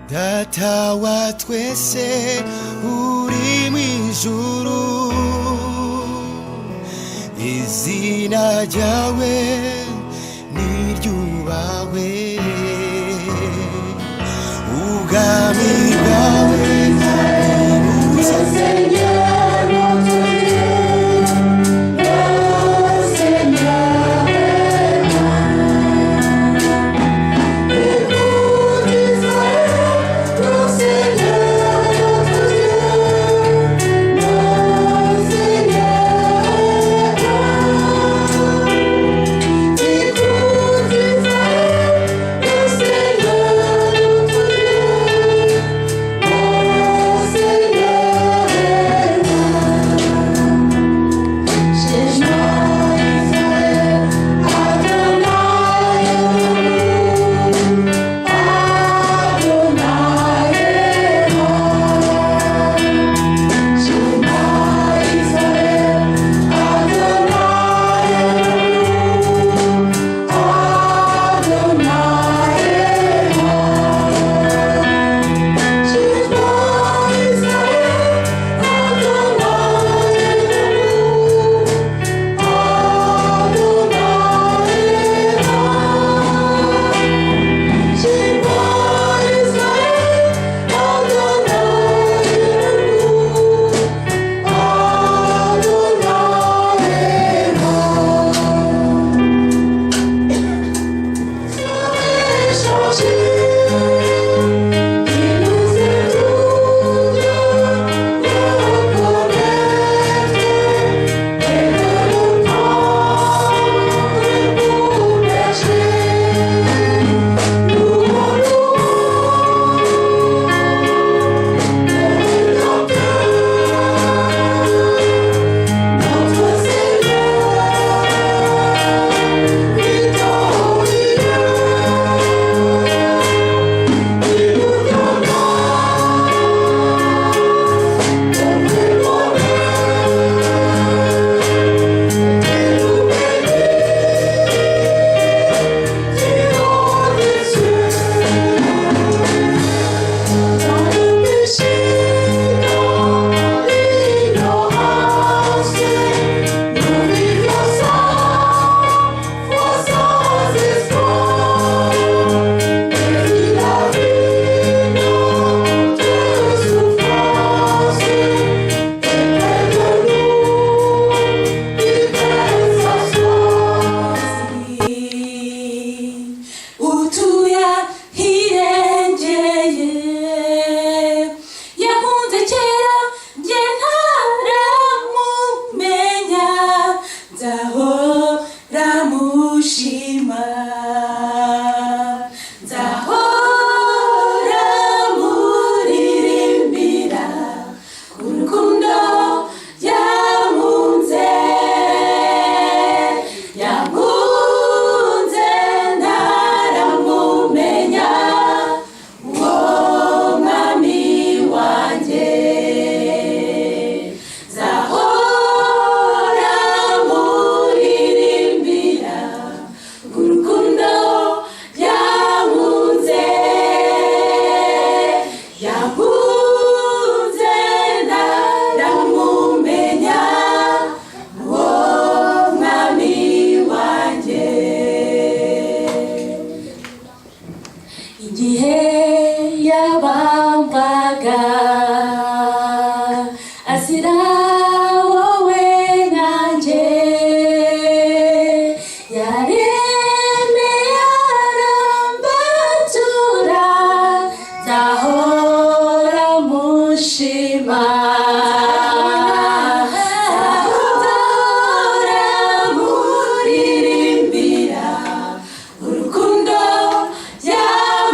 Data wa twese uri mwijuru, izina ryawe niryubahwe, ubwami bwawe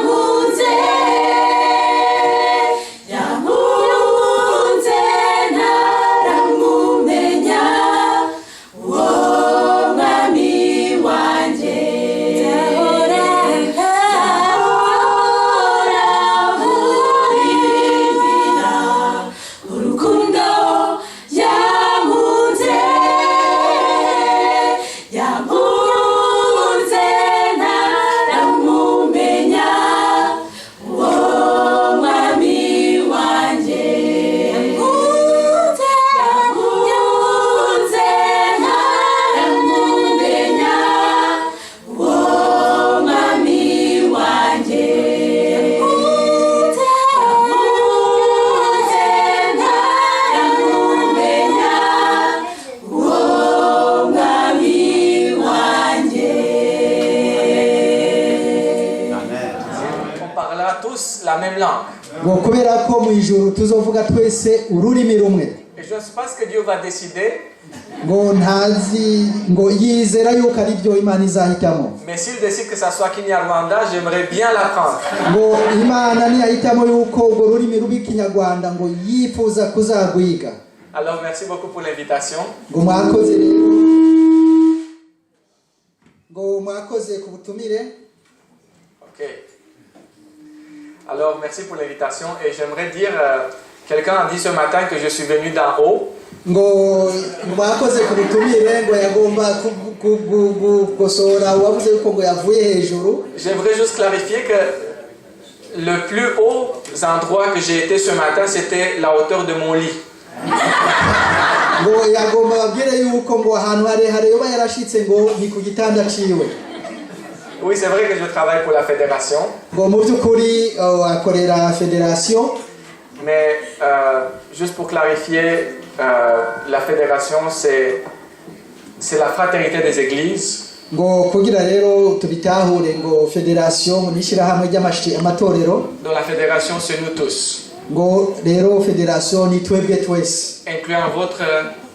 buze. parlera tous la même langue. ngo kubera ko mu ijuru tuzovuga twese ururimi rumwe. Et je ne sais pas ce que Dieu va décider. ngo ntazi ngo yizera yuko ari byo Imana izahitamo. Mais s'il décide que ça soit Kinyarwanda, j'aimerais bien l'apprendre. ngo Imana niyahitamo yuko urwo rurimi rw'ikinyarwanda ngo yifuza kuzagwiga. Alors merci beaucoup pour l'invitation. ngo mwakoze rero, ngo mwakoze ku butumire. Ok. Alors merci pour l'invitation et j'aimerais dire, quelqu'un a dit ce matin que je suis venu d'en haut. ngo mwakoze ku butumire, ngo yagomba gukosora uwavuze yuko ngo yavuye hejuru. J'aimerais juste clarifier que le plus haut endroit que j'ai été ce matin, c'était la hauteur de mon lit. ngo yagomba babwire yuko ngo ahantu harehare yoba yarashitse ngo ni ku gitanda ciwe. Oui, c'est vrai que je travaille pour la fédération. ngo mu by'ukuri akorera federation. Mais juste pour clarifier, la fédération, c'est la fraternité des églises. ngo kugira rero tubitahure ngo federation n'ishirahamwe ry'amatorero. Dans la fédération, c'est nous tous. ngo rero federation ni twebwe twese, incluant votre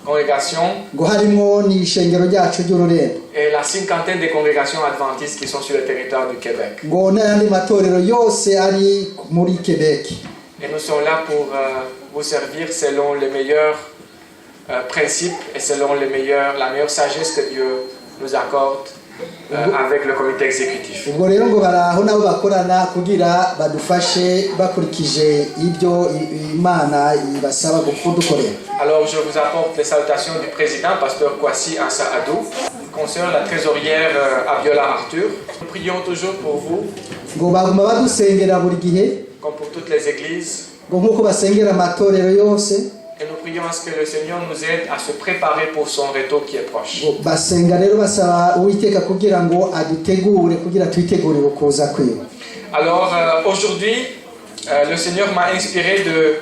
congrégation ngo harimo ni ishengero ryacu ry'ururembo et la cinquantaine de congrégations adventistes qui sont sur le territoire du Québec. ngo n'ayandi matorero yose ari muri Québec. Et nous sommes là pour vous servir selon les meilleurs principes et selon la meilleure sagesse que Dieu nous accorde avec le comité exécutif. ubwo rero ngo baraho nabo bakorana kugira badufashe bakurikije ibyo Imana ibasaba kudukorera. Alors je vous apporte les salutations du président, pasteur Kwasi Ansa Adou, consoeur la trésorière Abiola Arthur. Nous prions toujours pour vous, ngo baguma badusengera buri gihe, comme pour toutes les églises. ngo nkuko basengera amatorero yose. Et nous prions à ce que le Seigneur nous aide à se préparer pour son retour qui est proche. ngo basenga rero basaba Uwiteka kugira ngo adutegure kugira twitegure ukuza kwiwe. Alors aujourd'hui, le Seigneur m'a inspiré de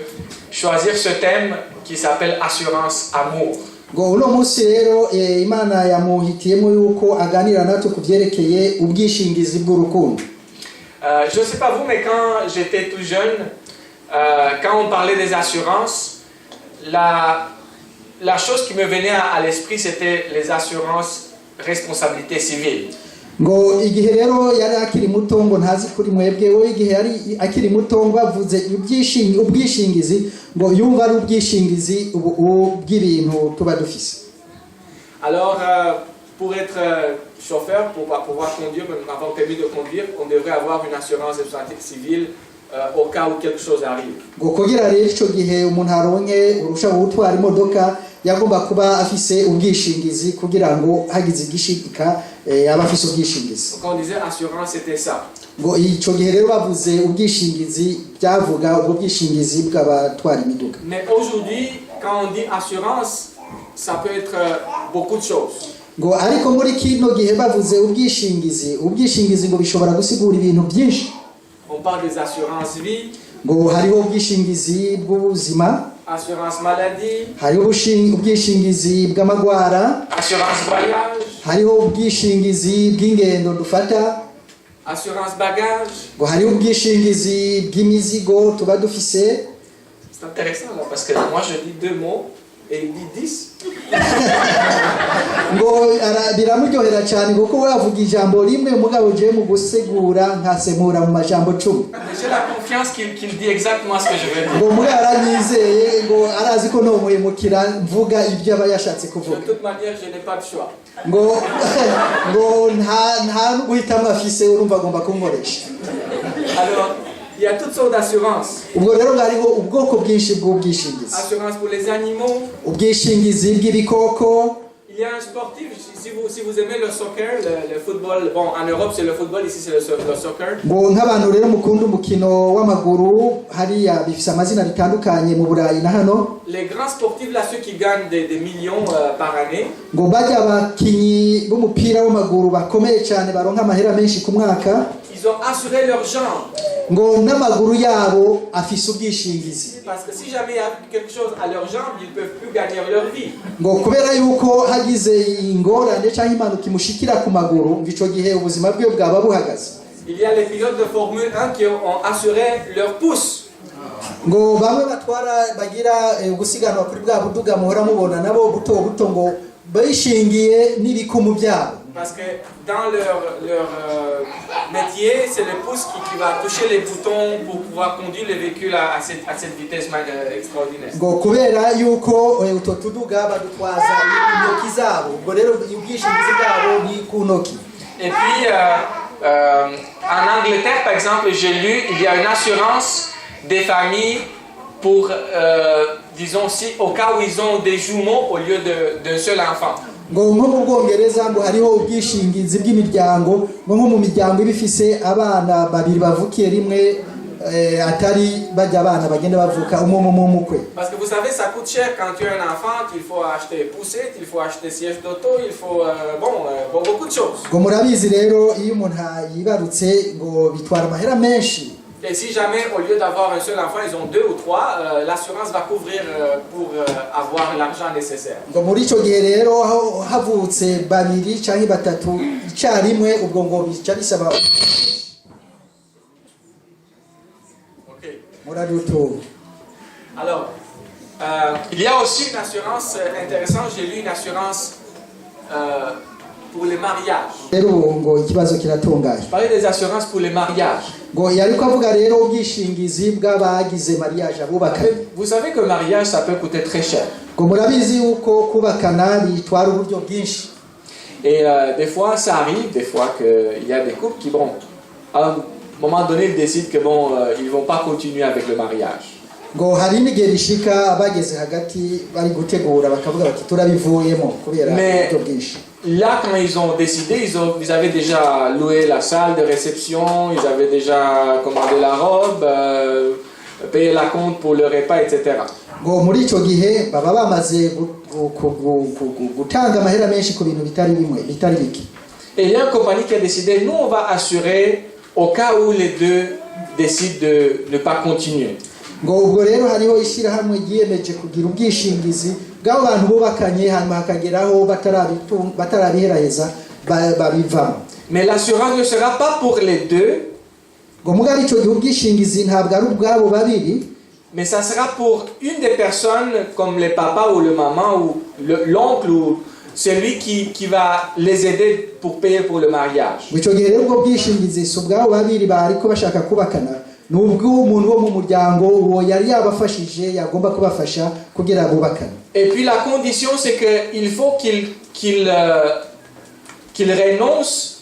choisir ce thème qui s'appelle Assurance Amour. ngo uno munsi rero Imana yamuhitiyemo yuko aganira natwe ku byerekeye ubwishingizi bw'urukundo. Je ne sais pas vous, mais quand j'étais tout jeune, quand on parlait des assurances, la chose qui me venait à l'esprit, c'était les assurances responsabilité civile. ngo igihe rero yari akiri muto, ngo ntazi kuri mwebwe, we igihe yari akiri muto ngo bavuze ubwishingizi ngo yumva ari ubwishingizi bw'ibintu tuba dufise. Alors, pour être chauffeur, pour pouvoir conduire, avoir permis de conduire, on devrait avoir une assurance responsabilité civile au cas où quelque chose arrive. ngo kugira rero ico gihe umuntu aronke urusha gutwara imodoka yagomba kuba afise ubwishingizi kugira ngo hagize igishika aba afise ubwishingizi. Quand on disait assurance, c'était ça. ngo ico gihe rero bavuze ubwishingizi byavuga ubwo bwishingizi bw'abatwara imiduga. Mais aujourd'hui, quand on dit assurance, ça peut être beaucoup de choses. ngo ariko muri kino gihe bavuze ubwishingizi ngo bishobora gusigura ibintu byinshi. On parle des assurances vie, ngo hariho ubwishingizi bw'ubuzima, assurance maladie, hariho ubwishingizi bw'amagwara, assurance voyage, hariho ubwishingizi bw'ingendo dufata, assurance bagage. ngo hariho ubwishingizi bw'imizigo tuba dufise. C'est intéressant là, parce que moi je dis 2 mots et il dit 10. ngo biramuryohera cyane kuko we avuga ijambo rimwe umugabo je mu gusegura nkasemura mu majambo 10. J'ai la confiance qu'il dit exactement ce que je veux dire. ngo muri aranyizeye ngo arazi ko no muhemukira mvuga ibyo aba yashatse kuvuga. De toute manière, je n'ai pas de choix. ngo nta guhitamwe afise, urumva agomba kunkoresha. Alors, il y a toutes sortes d'assurances. ubwo rero hariho ubwoko bwinshi bw'ubwishingizi. Assurance pour les animaux. ubwishingizi bw'ibikoko. Il y a un sportif, si vous aimez le soccer, le football, bon en Europe c'est le football, ici c'est le soccer. ngo nk'abantu rero mukunda umukino w'amaguru hariya bifise amazina bitandukanye mu Burayi na hano. Les grands sportifs là, ceux qui gagnent des millions par année. ngo bajya abakinyi b'umupira w'amaguru bakomeye cyane baronka amahera menshi ku mwaka. Ils ont assuré leur jambe. ngo n'amaguru yabo afise ubwishingizi. Parce que si jamais il y a quelque chose à leurs jambes, ils ne peuvent plus gagner leur vie. ngo kubera yuko hagize ingorane cyangwa impanuka imushikira ku maguru, ngo ico gihe ubuzima bwe bwaba buhagaze. il y a les pilotes de Formule 1 qui ont assuré leur pouce. ngo bamwe batwara bagira gusiganwa kuri bwa buduga muhora mubona nabo buto buto ngo bayishingiye n'ibikumu byabo. Parce que dans leur métier, c'est le pouce qui va toucher les boutons pour pouvoir conduire le véhicule à cette vitesse extraordinaire. Ngo kubera yuko uto tuduga badutwaza intoki zabo, ngo rero ubwishingizi bwabo ni ku ntoki. Et puis, en Angleterre, par exemple, j'ai lu, il y a une assurance des familles pour, disons, si au cas où ils ont des jumeaux au lieu d'un seul enfant. Ngo nko mu Bwongereza ngo hariho ubwishingizi bw'imiryango ngo nko mu miryango ibifise abana babiri bavukiye rimwe atari bajya abana bagenda bavuka umukwe. Parce que vous savez, ça coûte cher quand tu as un enfant, qu'il faut acheter poussette, il faut acheter siège d'auto, il faut beaucoup de choses. Ngo murabizi rero iyo umuntu yibarutse ngo bitwara amahera menshi. Et si jamais, au lieu d'avoir un seul enfant, ils ont 2 ou 3, l'assurance va couvrir pour avoir l'argent nécessaire. Ngo muri ico gihe rero havutse babiri canke batatu icarimwe ubwo ngo bica bisaba. Okay. Muraduto. Alors, il y a aussi une assurance intéressante. J'ai lu une assurance pour les mariages. Rero ngo ikibazo kiratungaje. Je parlais des assurances pour les mariages. Ngo yariko avuga rero ubwishingizi bw'abagize mariage abubaka. Vous savez que le mariage, ça peut coûter très cher. Ngo murabizi uko kubakana bitwara uburyo bwinshi. Et des fois, ça arrive, des fois qu'il y a des couples qui, bon, à un moment donné, ils décident que bon, ils vont pas continuer avec le mariage. Ngo hari n'igihe bishika abageze hagati bari gutegura bakavuga bati turabivuyemo kubera uburyo bwinshi. Là, quand ils ont décidé, ils avaient déjà loué la salle de réception, ils avaient déjà commandé la robe, payé la compte pour le repas, etc. Ngo muri ico gihe baba bamaze gutanga amahera menshi ku bintu bitari biki. Et il y a une compagnie qui a décidé, nous on va assurer au cas où les deux décident de ne pas continuer. Ngo ubwo rero hariho ishyirahamwe ryiyemeje kugira ubwishingizi bw'abo bantu bubakanye hanyuma hakageraho batarabiheraheza babivamo. Mais l'assurance ne sera pas pour les deux. Ngo mugari ico gihe ubwishingizi ntabwo ari ubwabo babiri. Mais ça sera pour une des personnes comme le papa ou le maman ou l'oncle ou celui qui va les aider pour payer pour le mariage. Ico gihe rero ubwo bwishingizi si ubwabo babiri bariko bashaka kubakana. Nubwo umuntu wo mu muryango uwo yari yabafashije yagomba kubafasha kugira bubakane. Et puis la condition c'est que il faut qu'il renonce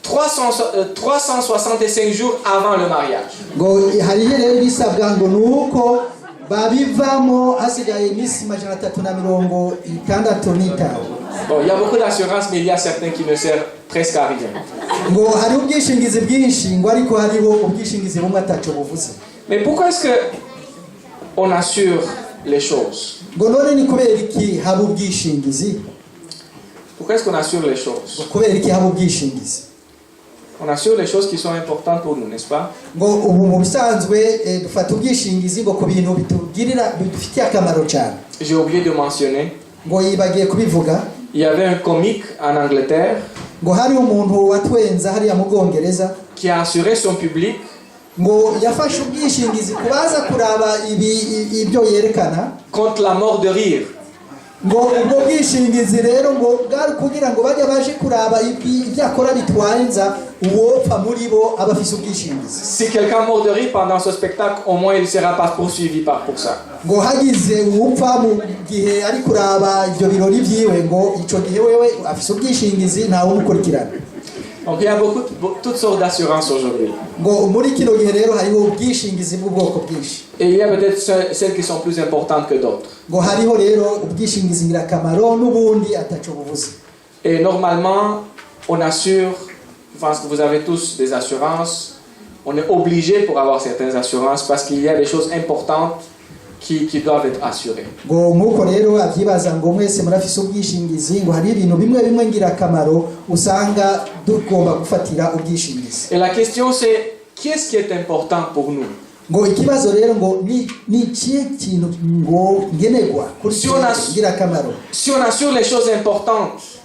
365 jours avant le mariage. Ngo hari rero bisabwa ngo nuko babivamo hasigaye imisi 365. Bon, il y a beaucoup d'assurances mais il y a certains qui ne servent presque à rien. Ngo hari ubwishingizi bwinshi ngo ariko hariho ubwishingizi bumwe ataco buvuze. Mais pourquoi est-ce que on assure les choses? Ngo none ni kubera iki haba ubwishingizi? Pourquoi est-ce qu'on assure les choses? Kubera iki haba ubwishingizi? On assure les choses qui sont importantes pour nous, n'est-ce pas? Ngo ubu mu bisanzwe dufata ubwishingizi ngo ku bintu bitugirira bidufitiye akamaro cyane. J'ai oublié de mentionner. Ngo yibagiye kubivuga. Il y avait un comique en Angleterre ngo hari umuntu watwenza hariya mu Bwongereza qui a assuré son public ngo yafashe ubwishingizi kubaza kuraba ibyo yerekana contre la mort de rire. ngo ubwo bwishingizi rero ngo bwari kugira ngo bajye baje kuraba ibyakora bitwarenza uwopfa muri bo abafise ubwishingizi. Si quelqu'un mort de rire pendant ce spectacle, au moins il ne sera pas poursuivi pour ça. Ngo hagize uwupfa mu gihe ari kuraba ibyo birori byiwe ngo ico gihe wewe afise ubwishingizi ntawe umukurikirana. Donc il y a toutes sortes d'assurances aujourd'hui. Ngo muri kino gihe rero hariho ubwishingizi bw'ubwoko bwinshi. Et il y a peut-être celles qui sont plus importantes que d'autres. Ngo hariho rero ubwishingizi ngirakamaro n'ubundi ataco buvuze. Et normalement, on assure, je pense que vous avez tous des assurances, on est obligé pour avoir certaines assurances parce qu'il y a des choses importantes qui doivent être assurées. Ngo nkuko rero avyibaza ngo mwese murafise ubwishingizi ngo hari ibintu bimwe ngirakamaro usanga dugomba gufatira ubwishingizi. Et la question c'est, qu'est-ce qui est important pour nous? Ngo ikibazo rero ngo ni kiye kintu ngo ngenerwa kuri ngirakamaro. Si on assure les choses importantes,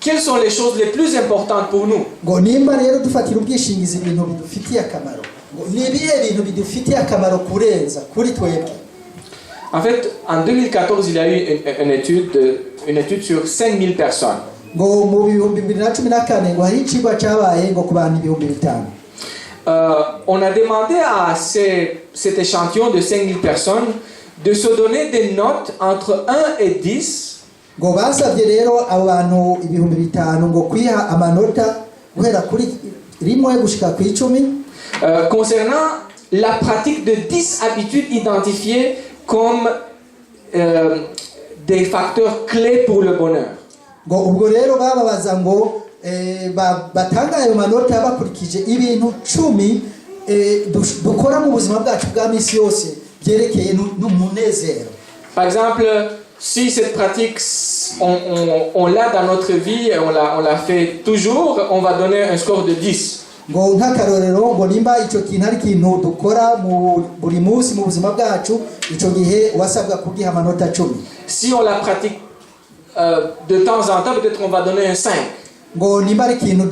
quelles sont les choses les plus importantes pour nous? ngo nimba rero dufatira ubwishingizi ibintu bidufitiye akamaro ngo ni ibihe bintu bidufitiye akamaro kurenza kuri twebwe. En fait, en 2014, il y a eu une étude sur 5000 personnes. ngo mu bihumbi 2014 ngo hari icigwa cabaye ngo ku bantu 5,000. On a demandé à cet échantillon de 5000 personnes de se donner des notes entre 1 et 10 ngo basabye rero abantu 5,000 ngo kwiha amanota guhera kuri rimwe gushika ku 10 concernant la pratique de 10 habitudes identifiées comme des facteurs clés pour le bonheur. ngo ubwo rero bababaza ngo batanga ayo manota bakurikije ibintu 10 dukora mu buzima bwacu bwa misi yose byerekeye n'umunezero. Par exemple, si cette pratique on l'a dans notre vie et on la fait toujours, on va donner un score de 10. ngo nk'akarorero ngo nimba icyo kintu ari ikintu dukora mu buri munsi mu buzima bwacu icyo gihe wasabwa kugiha amanota 10. Si on la pratique de temps en temps, peut-être on va donner un 5. ngo nimba ari ikintu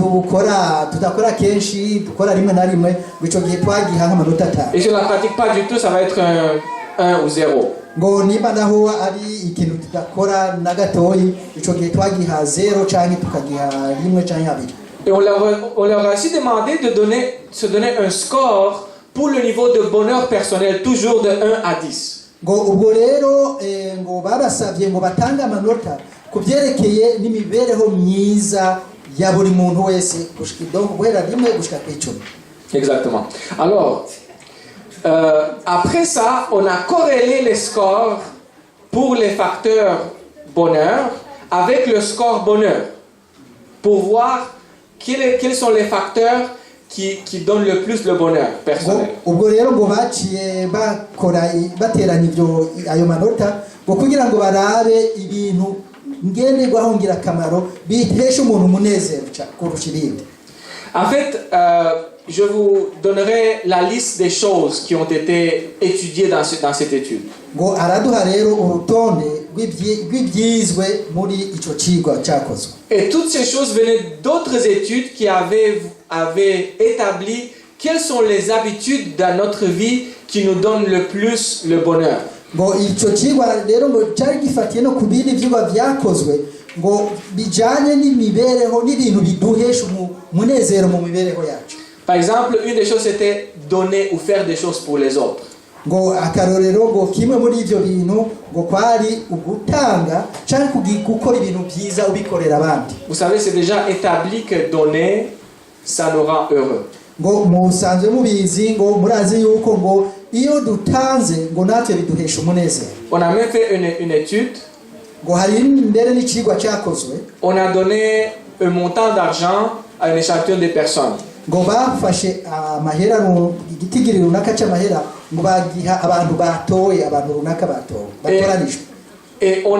tudakora kenshi dukora rimwe na rimwe icyo gihe twagiha nk'amanota 5. Et si on la pratique pas du tout, ça va être un 1 ou 0. ngo nimba naho ari ikintu tudakora na gatoyi icyo gihe twagiha 0 cyangwa tukagiha rimwe cyangwa 2. Et on leur a aussi demandé de se donner un score pour le niveau de bonheur personnel, toujours de 1 à 10. ngo ubwo rero ngo babasabye ngo batange amanota ku byerekeye n'imibereho myiza ya buri muntu wese guhera rimwe gushika ku 10. Exactement. Alors, après ça, on a corrélé les scores pour les facteurs bonheur avec le score bonheur pour voir quels sont les facteurs qui donnent le plus le bonheur personnel. ubwo rero ngo baciye bateranya ayo manota ngo kugira ngo barabe ibintu ngenderwaho ngirakamaro bihesha umuntu umunezero kurusha ibindi. En fait, je vous donnerai la liste des choses qui ont été étudiées dans cette étude. ngo araduha rero urutonde rw'ibyizwe muri ico cigwa cyakozwe. Et toutes ces choses venaient d'autres études qui avaient établi quelles sont les habitudes dans notre vie qui nous donnent le plus le bonheur. ngo ico cigwa rero ngo cyari gifatiye no ku bindi vyigwa vyakozwe ngo bijanye n'imibereho n'ibintu biduhesha umunezero mu mibereho yacu. Par exemple, une des choses c'était donner ou faire des choses pour les autres. ngo akarorero ngo kimwe muri ivyo bintu ngo kwari ugutanga cyangwa gukora ibintu byiza ubikorera abandi. Vous savez, c'est déjà établi que donner, ça nous rend heureux. ngo musanzwe mubizi ngo murazi yuko ngo iyo dutanze ngo natwe biduhesha umunezero. On a même fait une étude. ngo hari mbere n'icigwa cyakozwe. On a donné un montant d'argent à un échantillon de personnes. ngo bafashe amahera igitigiri runaka cy'amahera ngo bagiha abantu batoye abantu runaka batoranijwe. Et on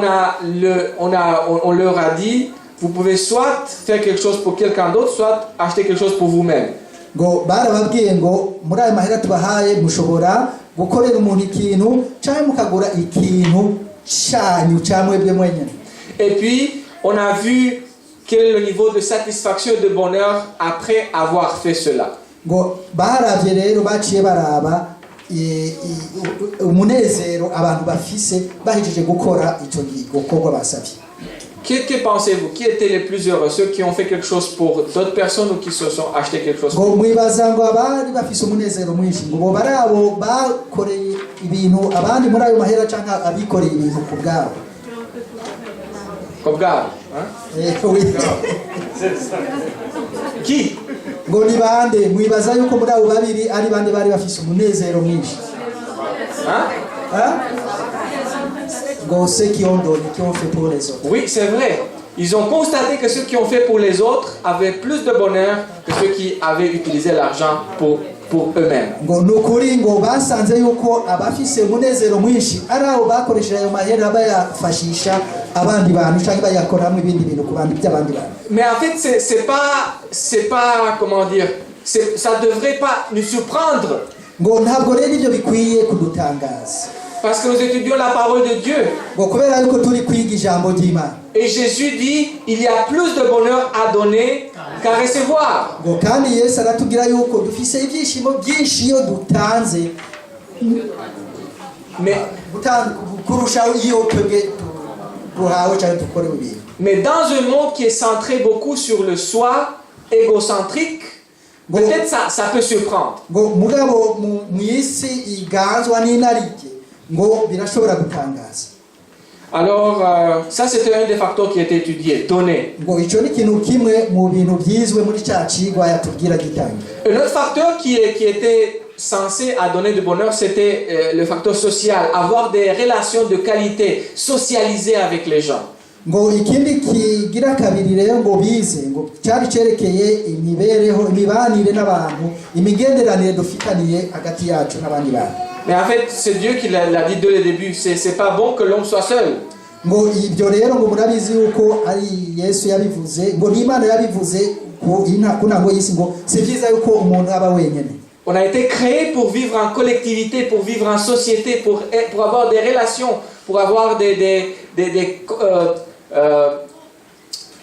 leur a dit, vous pouvez soit faire quelque chose pour quelqu'un d'autre, soit acheter quelque chose pour vous-même. ngo barababwiye ngo muri ayo mahera tubahaye mushobora gukorera umuntu ikintu cyangwa mukagura ikintu cyanyu cyamwebwe mwenyine. Et puis on a vu quel est le niveau de satisfaction et de bonheur après avoir fait cela. ngo baravye rero baciye baraba umunezero abantu bafise bahejeje gukora ico gikorwa basavye. Que pensez-vous? Qui étaient les plus heureux? Ceux qui ont fait quelque chose pour d'autres personnes ou qui se sont acheté quelque chose? ngo mwibaza ngo abari bafise umunezero mwinshi ngo bari abo bakoreye ibintu abandi muri ayo mahera cyangwa abikoreye ibintu ku bwabo. Comme Gab, Qui? ngo ni bande mwibaza yuko muri abo babiri ari bande bari bafise umunezero mwinshi? ngo ceux qui ont donné, qui ont fait pour les autres. Oui, c'est vrai. Ils ont constaté que ceux qui ont fait pour les autres avaient plus de bonheur que ceux qui avaient utilisé l'argent pour eux-mêmes. ngo nukuri ngo basanze yuko abafise umunezero mwinshi ari abo bakoresheje ayo mahera bayafashisha abandi bantu cyangwa bayakoramo ibindi bintu ku bandi by'abandi bantu. Mais en fait, c'est pas comment dire, ça devrait pas nous surprendre. ngo ntabwo rero ibyo bikwiye kudutangaza. Parce que nous étudions la parole de Dieu. ngo kubera yuko turi kwiga ijambo ry'Imana. Et Jésus dit, il y a plus de bonheur à donner qu'à recevoir. ngo kandi Yesu aratubwira yuko dufise ibyishimo byinshi iyo dutanze Mais, kurusha iyo twebwe duhawe cyangwa dukorewe ibintu. mais dans un monde qui est centré beaucoup sur le soi, égocentrique, peut-être ça peut surprendre. ngo mugabo mu isi iganzwa n'inarike ngo birashobora gutangaza. Alors, ça c'était un des facteurs qui était étudié, donner. ngo icyo ni ikintu kimwe mu bintu byizwe muri cya kigwa yatubwira gitanga. Un autre facteur qui était censé à donner du bonheur, c'était le facteur social, avoir des relations de qualité, socialiser avec les gens. ngo ikindi kigira kabiri rero ngo bize ngo cyari cyerekeye imibanire n'abantu, imigenderanire dufitaniye hagati yacu n'abandi bantu. Mais en fait, c'est Dieu qui l'a dit dès le début, c'est pas bon que l'homme soit seul. ngo ibyo rero ngo murabizi yuko ari Yesu yabivuze, ngo n'Imana yabivuze ku ntango y'isi, ngo si byiza yuko umuntu aba wenyine. On a été créé pour vivre en collectivité, pour vivre en société, pour avoir des relations, pour avoir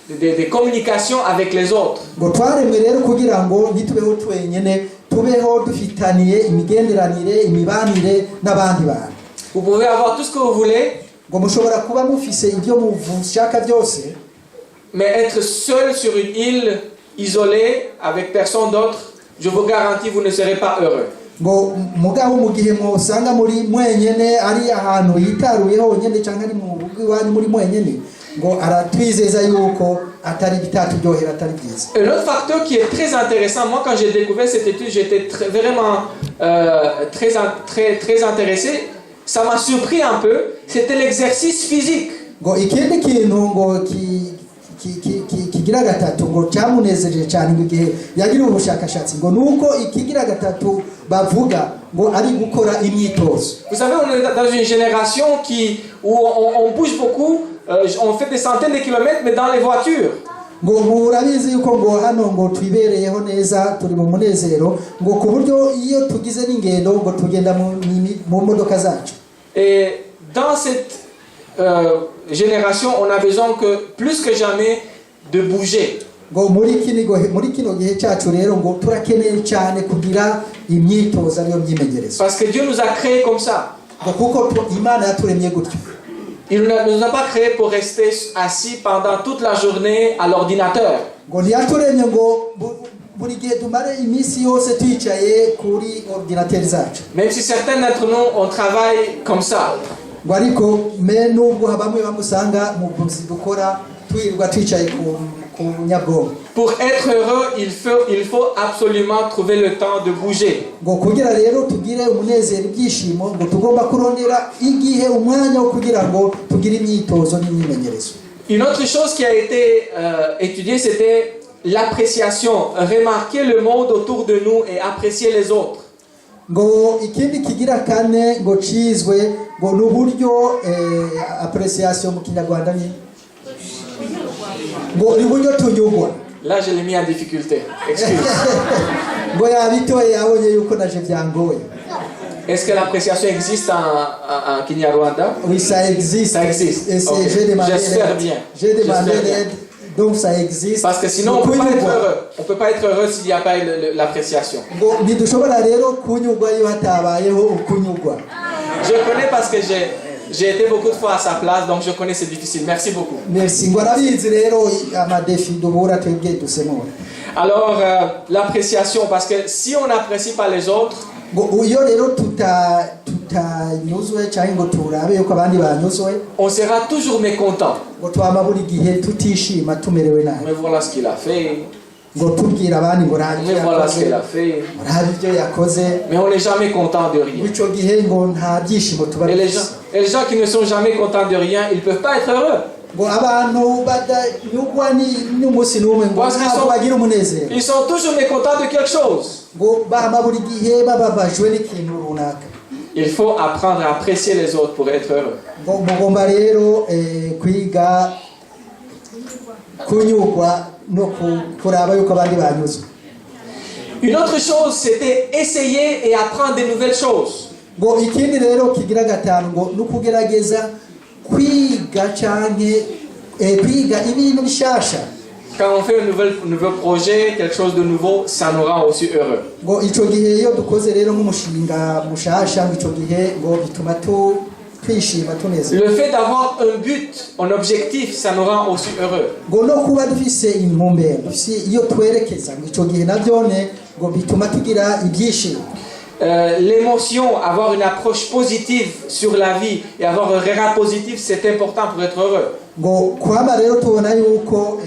des communications avec les autres. ngo twaremwe rero kugira ngo ntitubeho twenyine, tubeho dufitaniye imigenderanire, imibanire n'abandi bantu. Vous pouvez avoir tout ce que vous voulez, ngo mushobora kuba mufise ibyo mushaka byose, mais être seul sur une île, isolé, avec personne d'autre, je vous garantis, vous ne serez pas heureux. ngo mugabo mu gihe mwosanga muri mwenyene ari ahantu yitaruye honyine cyangwa ari mu rugo iwanyu muri mwenyene, ngo aratwizeza yuko atari bitatubyohera, atari byiza. Un autre facteur qui est très intéressant, moi quand j'ai découvert cette étude, j'étais vraiment très intéressé. Ça m'a surpris un peu, c'était l'exercice physique. ngo ikindi kintu ngo kigira gatatu ngo cyamunezereje cyane mu gihe yagira ubushakashatsi, ngo nuko ikigira gatatu bavuga ngo ari gukora imyitozo. Vous savez, on est dans une génération où on bouge beaucoup, on fait des centaines de kilomètres, mais dans les voitures. ngo murabizi yuko ngo hano ngo twibereyeho neza, turi mu munezero, ngo ku buryo iyo tugize n'ingendo ngo tugenda mu modoka zacu. Et dans cette génération, on a besoin plus que jamais de bouger. ngo muri kino gihe cyacu rero ngo turakeneye cyane kugira imyitozo ariyo myimenyerezo. Parce que Dieu nous a créés comme ça. ngo kuko Imana yaturemye gutyo. Il ne nous a pas créés pour rester assis pendant toute la journée à l'ordinateur. ngo ntiyaturemye ngo buri gihe tumare iminsi yose twicaye kuri ordinateri zacu. Même si certains d'entre nous, on travaille comme ça. ngo ariko nubwo bamwe bamusanga mu buzi dukora twirirwa twicaye ku nyabwonko. Pour être heureux, il faut absolument trouver le temps de bouger. ngo kugira rero tugire umunezero, ibyishimo, ngo tugomba kurondera igihe, umwanya wo kugira ngo tugire imyitozo n'imyimenyerezo. Une autre chose qui a été étudiée, c'était l'appréciation. Remarquer le monde autour de nous et apprécier les autres. ngo ikindi kigira kane ngo cizwe ngo n'uburyo appreciation mu Kinyarwanda ni ngo n'uburyo tunyugwa. Là, je l'ai mis en difficulté. Excuse. ngo yabitoye yabonye yuko naje byangoye. Est-ce que l'appréciation existe en Kinyarwanda? Oui, ça existe. Ça existe. Et Okay. J'espère bien. J'ai demandé l'aide, donc ça existe. Parce que sinon, on ne peut pas être heureux. On peut pas être heureux s'il n'y a pas l'appréciation. ngo ntidushobora rero kunyugwa iyo hatabayeho ukunyugwa. Je connais parce que j'ai été beaucoup de fois à sa place, donc je connais, c'est difficile. Merci beaucoup. Merci. ngo arabizi rero amadefi duhura twebwe dusemura. Alors, l'appréciation, parce que si on n'apprécie pas les autres, ngo iyo rero tutanyuzwe cyangwa ngo turabe yuko abandi banyuzwe, on sera toujours mécontent. ngo twama buri gihe tutishima, tumerewe nabi. Mais voilà ce qu'il a fait. ngo tubwira abandi ngo Mais voilà ce qu'il a fait. murabe ibyo yakoze. Mais on n'est jamais content de rien. icyo gihe ngo nta byishimo tuba Et les gens qui ne sont jamais contents de rien, ils ne peuvent pas être heureux. ngo abantu badanyugwa n'umunsi n'umwe ngo ntabwo bagira umunezero. Ils sont toujours mécontents de quelque chose. ngo bama buri gihe bababajwe n'ikintu runaka. Il faut apprendre à apprécier les autres pour être heureux. ngo mugomba rero kwiga kunyugwa no kuraba yuko abandi banyuzwe. Une autre chose, c'était essayer et apprendre de nouvelles choses. ngo ikindi rero kigira gatanu ngo nukugerageza kwiga cyane kwiga ibintu bishasha. Quand on fait un nouveau projet, quelque chose de nouveau, ça nous rend aussi heureux. Ngo ico gihe iyo dukoze rero nk'umushinga mushasha, ico gihe ngo bituma twishima tunezerwa. Le fait d'avoir un but, un objectif, ça nous rend aussi heureux. Ngo no kuba dufise intumbero, dufise iyo twerekeza, ico gihe navyone ngo bituma tugira ibyishimo. L'émotion, avoir une approche positive sur la vie et avoir un regard positif, c'est important pour être heureux. Ngo kwama rero tubona yuko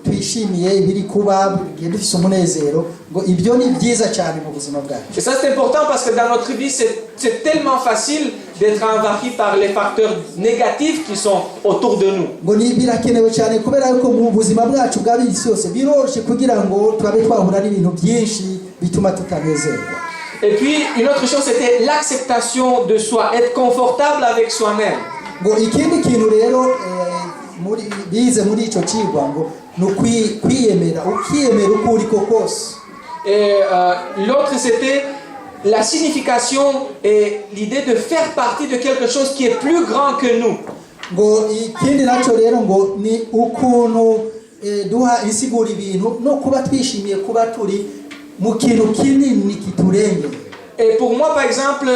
twishimiye ibiri kuba dufise umunezero, ngo ibyo ni byiza cyane mu buzima bwacu. Et ça c'est important parce que dans notre vie c'est tellement facile d'être envahi par les facteurs négatifs qui sont autour de nous. Ngo ni birakenewe cyane kubera yuko mu buzima bwacu bwa bisi yose biroroshye kugira ngo turabe twahura n'ibintu byinshi bituma tutanezerwa. Et puis une autre chose c'était l'acceptation de soi, être confortable avec soi-même. Ngo ikindi kintu rero bize muri ico cigwa ngo no kwiyemera ukiyemera uko uri kose. Et l'autre c'était la signification et l'idée de faire partie de quelque chose qui est plus grand que nous. Ngo ikindi naco rero ngo ni ukuntu duha insigura ibintu no kuba twishimiye kuba turi mu kintu kinini kiturenge. Et pour moi par exemple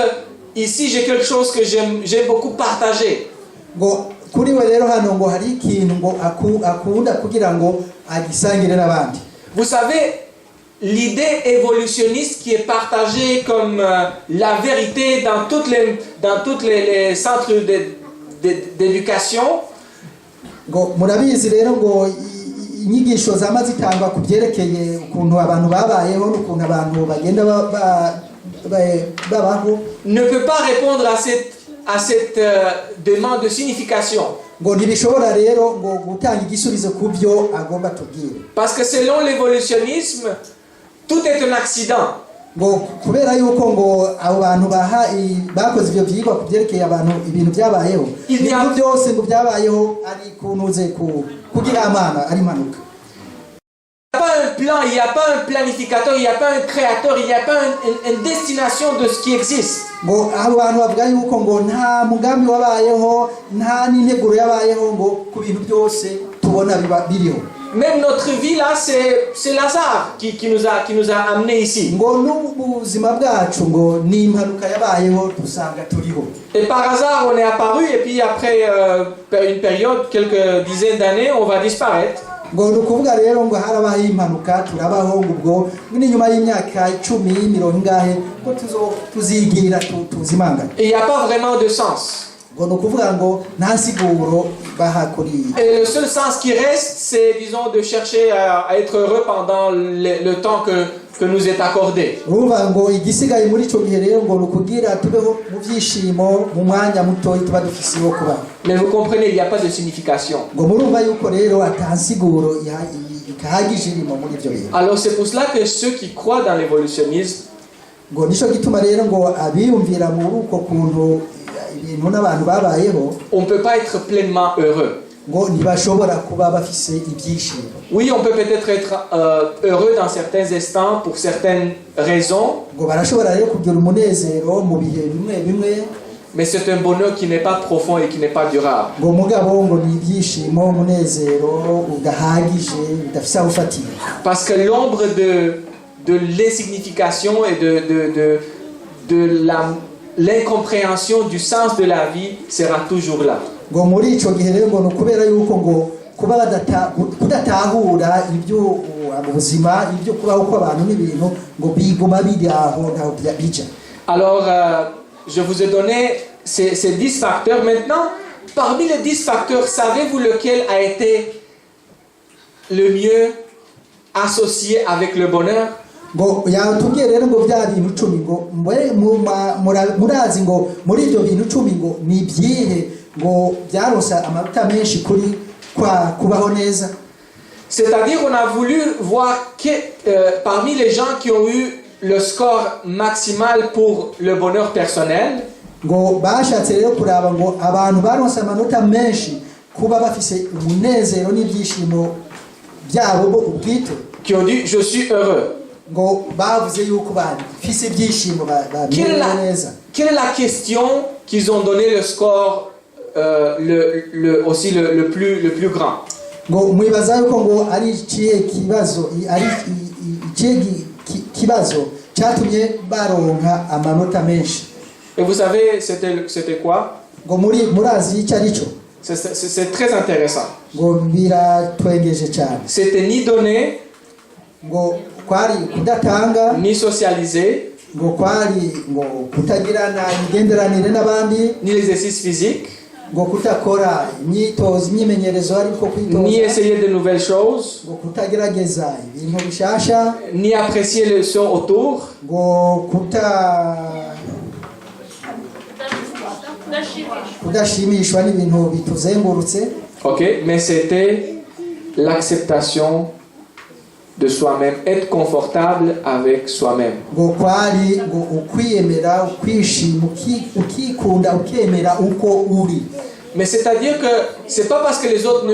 ici j'ai quelque chose que j'aime beaucoup partager. Ngo kuri we rero hano ngo hari ikintu ngo akunda kugira ngo agisangire n'abandi. Vous savez, l'idée évolutionniste qui est partagée comme la vérité dans toutes les centres d'éducation. Ngo murabizi rero ngo inyigisho zama zitangwa ku byerekeye ukuntu abantu babayeho n'ukuntu abantu bagenda babaho ne peut pas répondre à cette demande de signification. Ngo ntibishobora rero ngo gutanga igisubizo ku byo agomba tubwire. Parce que selon l'évolutionnisme, tout est un accident. Ngo kubera yuko ngo abo bantu bakoze ibyo byigwa ku byerekeye abantu ibintu byabayeho ibintu byose ngo byabayeho ari kunuze kugira amana ari manuka. Il n'y a pas un plan, il n'y a pas un planificateur, il n'y a pas un créateur, il n'y a pas une destination de ce qui existe. Ngo abantu bavuga yuko ngo nta mugambi wabayeho nta n'integuro yabayeho ngo ku bintu byose tubona biriho. Même notre vie là, c'est Lazare qui nous a amenés ici. Ngo n'ubuzima bwacu ngo ni impanuka yabayeho dusanga turiho. Et par hasard on est apparu et puis après une période, quelques dizaines d'années, on va disparaître. Ngo nukuvuga rero ngo harabaho impanuka turabaho ubwo n'inyuma y'imyaka 10 mirongo ngahe ko tuzigira tuzimangana. Et il n'y a pas vraiment de sens. Ngo nukuvuga ngo nta siguro bahakuri. Et le seul sens qui reste, c'est disons de chercher à être heureux pendant le temps que nous est accordé. Urumva ngo igisigaye muri ico gihe rero ngo nukugira tubeho mu byishimo mu mwanya muto tuba dufise wo kuba. Mais vous comprenez, il n'y a pas de signification. Ngo murumva yuko rero atansiguro ikahagije irimo muri ibyo bintu. Alors c'est pour cela que ceux qui croient dans l'évolutionnisme, ngo nico gituma rero ngo abiyumvira muri uko kuntu ibintu n'abantu babayeho, on ne peut pas être pleinement heureux. Ngo ntibashobora kuba bafise ibyishimo. Oui, on peut peut-être être heureux dans certains instants pour certaines raisons. Ngo barashobora rero kugira umunezero mu bihe bimwe. Mais c'est un bonheur qui n'est pas profond et qui n'est pas durable. Ngo mugabo ngo ni ibyishimo umunezero udahagije udafise aho ufatira. Parce que l'ombre de l'insignification et de l'incompréhension du sens de la vie sera toujours là. Ngo muri ico gihe rero ngo nukubera yuko ngo kuba kudatahura ibyo ubuzima ibyo kubaho kw'abantu n'ibintu ngo biguma biri aho ntaho bija. Alors je vous ai donné ces 10 facteurs. Maintenant, parmi les 10 facteurs, savez-vous lequel a été le mieux associé avec le bonheur? Ngo yatubwiye rero ngo bya bintu 10 ngo murazi ngo muri ibyo bintu 10 ngo ni byihe ngo byarosa amaruta menshi kuri kubaho neza. C'est-à-dire on a voulu voir que parmi les gens qui ont eu le score maximal pour le bonheur personnel, ngo bashatse rero kuraba ngo abantu baronse amanota menshi kuba bafise umunezero n'ibyishimo byabo ubwite, qui ont dit je suis heureux. Ngo bavuze yuko bafise ibyishimo neza. Quelle est la question qu'ils ont donné le score aussi le plus grand. ngo mwibaza yuko ngo ari ikihe kibazo kibazo cyatumye baronka amanota menshi. Et vous savez, c'était quoi? ngo murazi icyo ari cyo? C'est très intéressant. ngo biratwengeje cyane. C'était ni donné, ngo kwari kudatanga, ni socialisé, ngo kwari ngo kutagirana imigenderanire n'abandi, ni l'exercice physique, ngo kutakora imyimenyerezo ariko kwitoza, ni essayer de nouvelles choses, ngo kutagerageza ibintu bishasha, ni apprécier le son autour, ngo kudashimishwa n'ibintu bituzengurutse. ok, mais c'était l'acceptation de soi-même, être confortable avec soi-même. ngo kwari ngo ukwiyemera, ukwishima, ukikunda, ukemera uko uri. Mais c'est-à-dire que c'est pas parce que les autres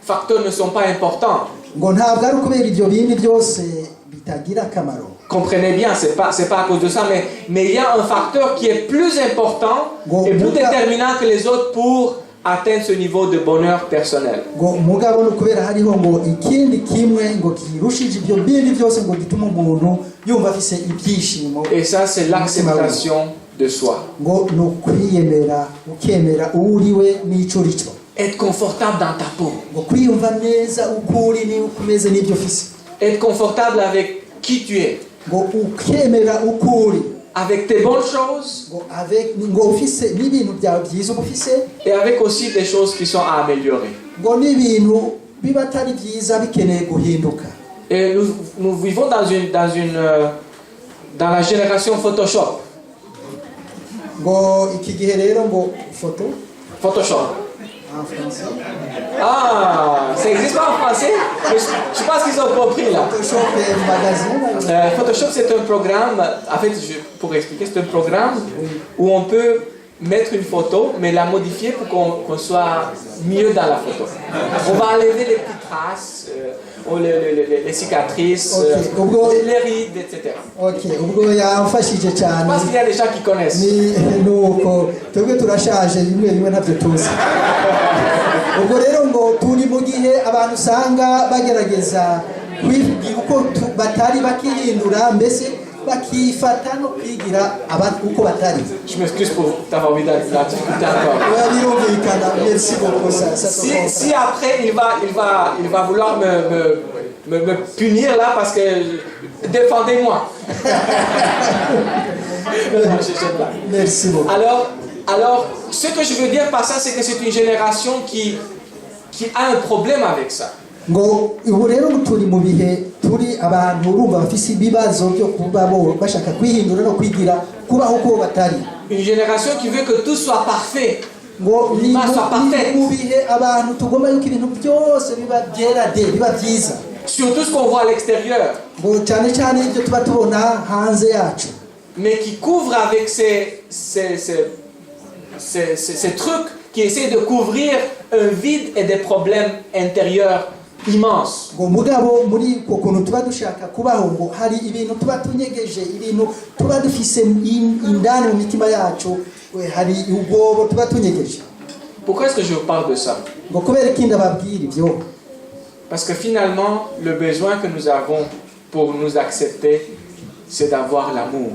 facteurs ne sont pas importants. ngo ntabwo ari ukubera ibyo bindi byose bitagira akamaro. Comprenez bien, c'est pas à cause de ça, mais il y a un facteur qui est plus important et plus déterminant que les autres pour atteindre ce niveau de bonheur personnel. ngo mugabo no kubera hariho ngo ikindi kimwe ngo kirushije ibyo bindi byose ngo gituma umuntu yumva afise ibyishimo. Et ça, c'est l'acceptation de soi. ngo no kwiyemera, ukemera uriwe n'ico rico. Être confortable dans ta peau. ngo kwiyumva neza ukuri ni ukumeze n'ibyo ufise. Être confortable avec qui tu es. ngo ukemera ukuri. Avec tes bonnes choses. ngo ufise n'ibintu byawe byiza ufise. Et avec aussi des choses qui sont à améliorer. ngo n'ibintu biba atari byiza bikeneye guhinduka. Et nous vivons dans la génération Photoshop. ngo iki gihe rero ngo Photoshop. en français. Ah, ça n'existe pas en français? Je pense qu'ils ont compris là. Photoshop magazine. Photoshop, c'est un programme, en fait, pour expliquer, c'est un programme où on peut mettre une photo, mais la modifier pour qu'on soit mieux dans la photo. On va enlever les petites traces, les cicatrices, les rides, etc. Ok, ubwo yamfashije cyane. Je pense qu'il y a des gens qui connaissent. nuko twebwe turashaje rimwe ntabyo tuzi. ubwo rero ngo turi mu gihe abantu usanga bagerageza kwigira uko batari bakihindura, mbese bakifata no kwigira abantu uko batari. Je m'excuse pour t'avoir mis dans la difficulté encore. Merci beaucoup. Si après il va vouloir me punir là parce que défendez-moi. Merci beaucoup. Alors, ce que je veux dire par ça, c'est que c'est une génération qui a un problème avec ça. ngo ubu rero turi mu bihe turi abantu urumva bafise ibibazo byo kuba bo bashaka kwihindura no kwigira kubaho uko batari. Une génération qui veut que tout soit parfait. ngo mu bihe abantu tugomba yuko ibintu byose biba byera de biba byiza. Surtout ce qu'on voit à l'extérieur. ngo cyane cyane ibyo tuba tubona hanze yacu. Mais qui couvre avec ces trucs qui essaient de couvrir un vide et des problèmes intérieurs immenses. ngo mugabo muri ko kuntu tuba dushaka kubaho ngo hari ibintu tuba tunyegeje, ibintu tuba dufise indani mu mitima yacu, hari ubwobo tuba tunyegeje. Pourquoi est-ce que je vous parle de ça? ngo kubera ikindi ababwira ibyo. Parce que finalement, le besoin que nous avons pour nous accepter, c'est d'avoir l'amour.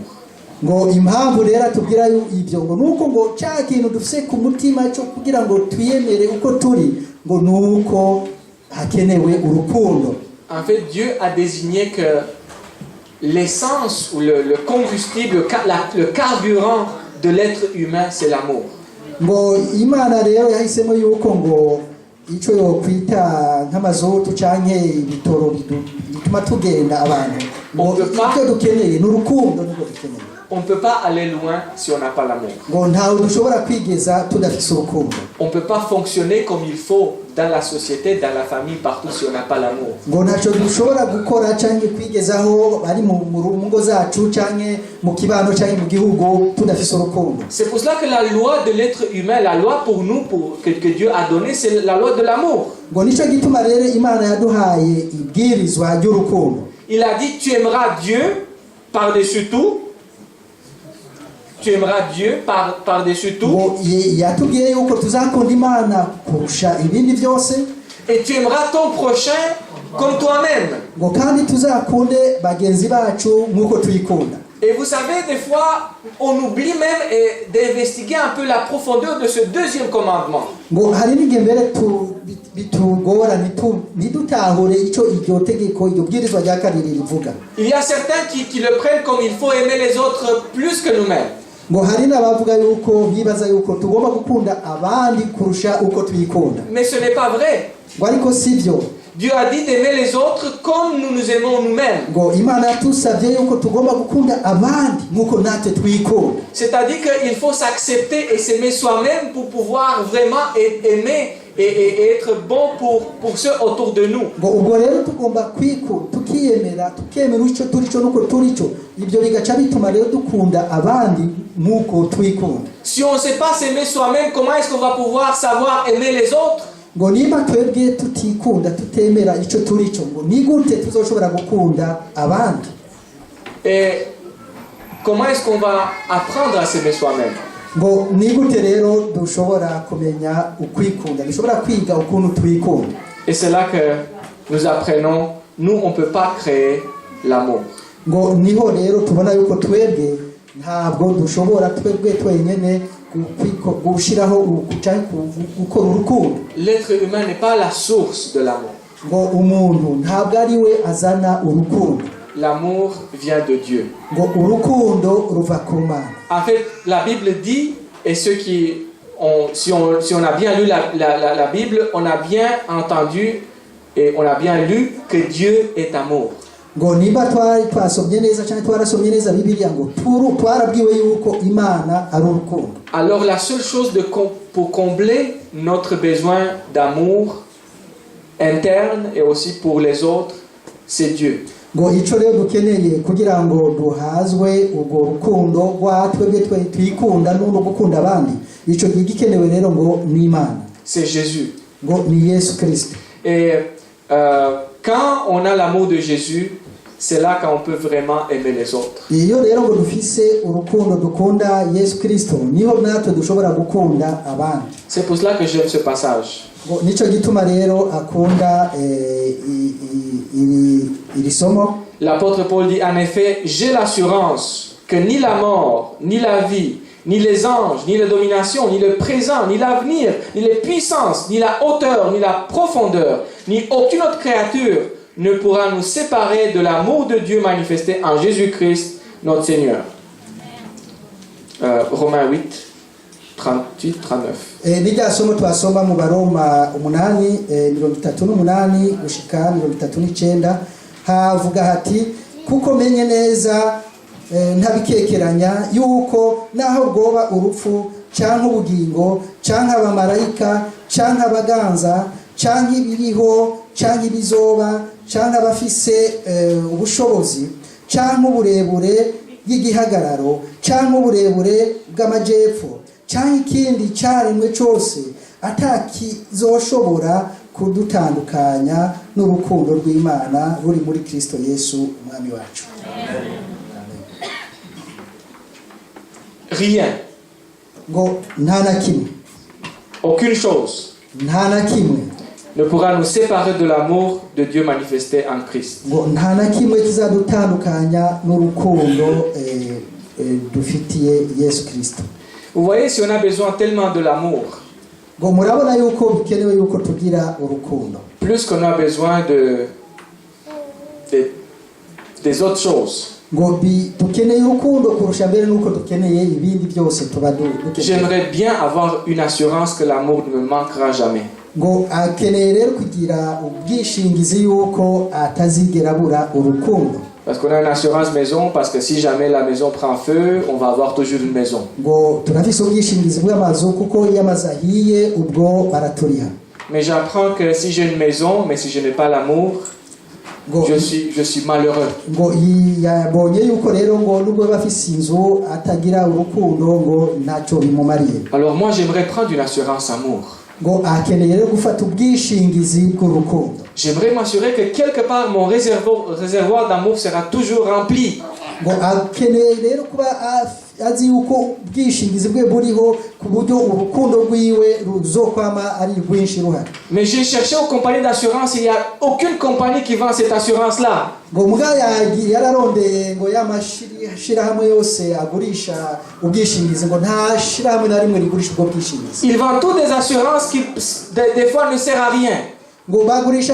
ngo impamvu rero tubwira ibyo ngo nuko ngo cya kintu dufise ku mutima cyo kugira ngo twiyemere uko turi, ngo nuko hakenewe urukundo. En fait, Dieu a désigné que l'essence ou le combustible, le carburant de l'être humain, c'est l'amour. ngo Imana rero yahisemo yuko ngo icyo yo kwita nk'amazutu canke ibitoro bituma tugenda abantu. ngo icyo dukeneye ni urukundo, nibwo dukeneye. On ne peut pas aller loin si on n'a pas l'amour. ngo ntawe dushobora kwigeza tudafise urukundo. On ne peut pas fonctionner comme il faut dans la société, dans la famille, partout si on n'a pas l'amour. ngo ntacyo dushobora gukora cyangwa kwigezaho ari mu ngo zacu cyangwa mu kibano cyangwa mu gihugu tudafise urukundo. C'est pour cela que la loi de l'être humain, la loi pour nous, que Dieu a donnée, c'est la loi de l'amour. ngo nicyo gituma rero Imana yaduhaye ibwirizwa ry'urukundo. Il a dit, tu aimeras Dieu par-dessus tout. tu aimeras Dieu par-dessus tout. ngo yatubwiye yuko tuzakunda Imana kurusha ibindi byose, Et tu aimeras ton prochain comme toi-même. ngo kandi tuzakunde bagenzi bacu nk'uko tuyikunda. Et vous savez, des fois, on oublie même d'investiguer un peu la profondeur de ce deuxième commandement. ngo hari n'igihe mbere bitugora ntidutahure icyo iryo tegeko, iryo bwirizwa rya kabiri rivuga. Il y a certains qui le prennent comme il faut aimer les autres plus que nous-mêmes. ngo hari n'abavuga yuko bibaza yuko tugomba gukunda abandi kurusha uko tuyikunda. Mais ce n'est pas vrai. ngo ariko si byo. Dieu a dit d'aimer les autres comme nous nous aimons nous-mêmes. ngo Imana yatusabye yuko tugomba gukunda abandi nk'uko natwe twikunda. C'est-à-dire qu'il faut s'accepter et s'aimer soi-même pour pouvoir vraiment aimer et être bon pour ceux autour de nous. ngo ubwo rero tugomba kwikunda, tukiyemera, tukemera icyo turi cyo nuko turi cyo, ibyo bigaca bituma rero dukunda abandi nk'uko twikunda. Si on ne sait pas s'aimer soi-même, comment est-ce qu'on va pouvoir savoir aimer les autres? ngo niba twebwe tutikunda, tutemera icyo turi cyo, ngo ni gute tuzoshobora gukunda abandi? Et comment est-ce qu'on va apprendre à s'aimer soi-même? ngo ni gute rero dushobora kumenya ukwikunda, dushobora kwiga ukuntu twikunda? Et c'est là que nous apprenons, nous on ne peut pas créer l'amour. ngo niho rero tubona yuko twebwe ntabwo dushobora twebwe twenyine gushyiraho gukora urukundo. L'être humain n'est pas la source de l'amour. ngo umuntu ntabwo ari we azana urukundo. L'amour vient de Dieu. ngo urukundo ruva ku Mana. En fait, la Bible dit, et ceux qui ont, si on a bien lu la Bible, on a bien entendu et on a bien lu que Dieu est amour. ngo niba twasomye neza cyane twarasomye neza Bibiliya, ngo twarabwiwe yuko Imana ari urukundo. Alors la seule chose pour combler notre besoin d'amour interne et aussi pour les autres, c'est Dieu. ngo icyo rero dukeneye kugira ngo duhazwe urwo rukundo rwa twebwe twikunda no gukunda abandi, icyo gihe gikenewe rero ngo ni Imana, C'est Jésus. ngo ni Yesu Kristo. Et quand on a l'amour de Jésus, c'est là qu'on peut vraiment aimer les autres. iyo rero ngo dufise urukundo dukunda Yesu Kristo, niho natwe dushobora gukunda abandi. C'est pour cela que j'aime ce passage. ngo nicyo gituma rero akunda iri somo. L'apôtre Paul dit, en effet, j'ai l'assurance que ni la mort, ni la vie, ni les anges, ni la domination, ni le présent, ni l'avenir, ni les puissances, ni la hauteur, ni la profondeur, ni aucune autre créature ne pourra nous séparer de l'amour de Dieu manifesté en Jésus-Christ, notre Seigneur. Romains 8, 38, 39. Nijya somo twasoma mu Baroma 8:38 gushika 39 havuga hati, kuko menye neza ntabikekeranya yuko naho bwoba urupfu canke ubugingo canke abamarayika canke abaganza canke ibiriho canke ibizoba canke abafise ubushobozi canke uburebure bw'igihagararo canke uburebure bw'amajepfo canke ikindi cyaremwe cyose atakizoshobora kudutandukanya n'urukundo rw'Imana ruri muri Kristo Yesu umwami wacu. Rien. ngo nta na kimwe, Aucune chose nta na kimwe ne pourra nous séparer de l'amour de Dieu manifesté en Christ. ngo nta na kimwe kizadutandukanya n'urukundo dufitiye Yesu Kristo. Vous voyez, si on a besoin tellement de l'amour, ngo murabona yuko bikenewe yuko tugira urukundo, plus qu'on a besoin des autres choses. ngo dukeneye urukundo kurusha mbere nuko dukeneye ibindi byose tuba dukeneye. J'aimerais bien avoir une assurance que l'amour ne me manquera jamais. ngo akeneye rero kugira ubwishingizi yuko atazigera abura urukundo. Parce qu'on a une assurance maison, parce que si jamais la maison prend feu, on va avoir toujours une maison. ngo turafise ubwishingizi bw'amazu kuko iyo amazu ahiye ubwo baraturiha. Mais j'apprends que si j'ai une maison, mais si je n'ai pas l'amour, je suis malheureux. ngo yabonye yuko rero ngo nubwo bafise inzu atagira urukundo ngo ntacyo bimumariye. Alors moi j'aimerais prendre une assurance amour. ngo akeneye rero gufata ubwishingizi bw'urukundo. J'aimerais m'assurer que quelque part mon réservoir d'amour sera toujours rempli. ngo akeneye rero kuba azi yuko ubwishingizi bwe buriho ku buryo urukundo rwiwe ruzokwama ari rwinshi ruhari. Mais j'ai cherché aux compagnies d'assurance, il n'y a aucune compagnie qui vend cette assurance-là. ngo muga yararondeye ngo y'amashirahamwe yose agurisha ubwishingizi ngo nta shirahamwe na rimwe rigurisha ubwo bwishingizi. Ils vendent toutes des assurances qui des fois ne servent à rien. ngo bagurisha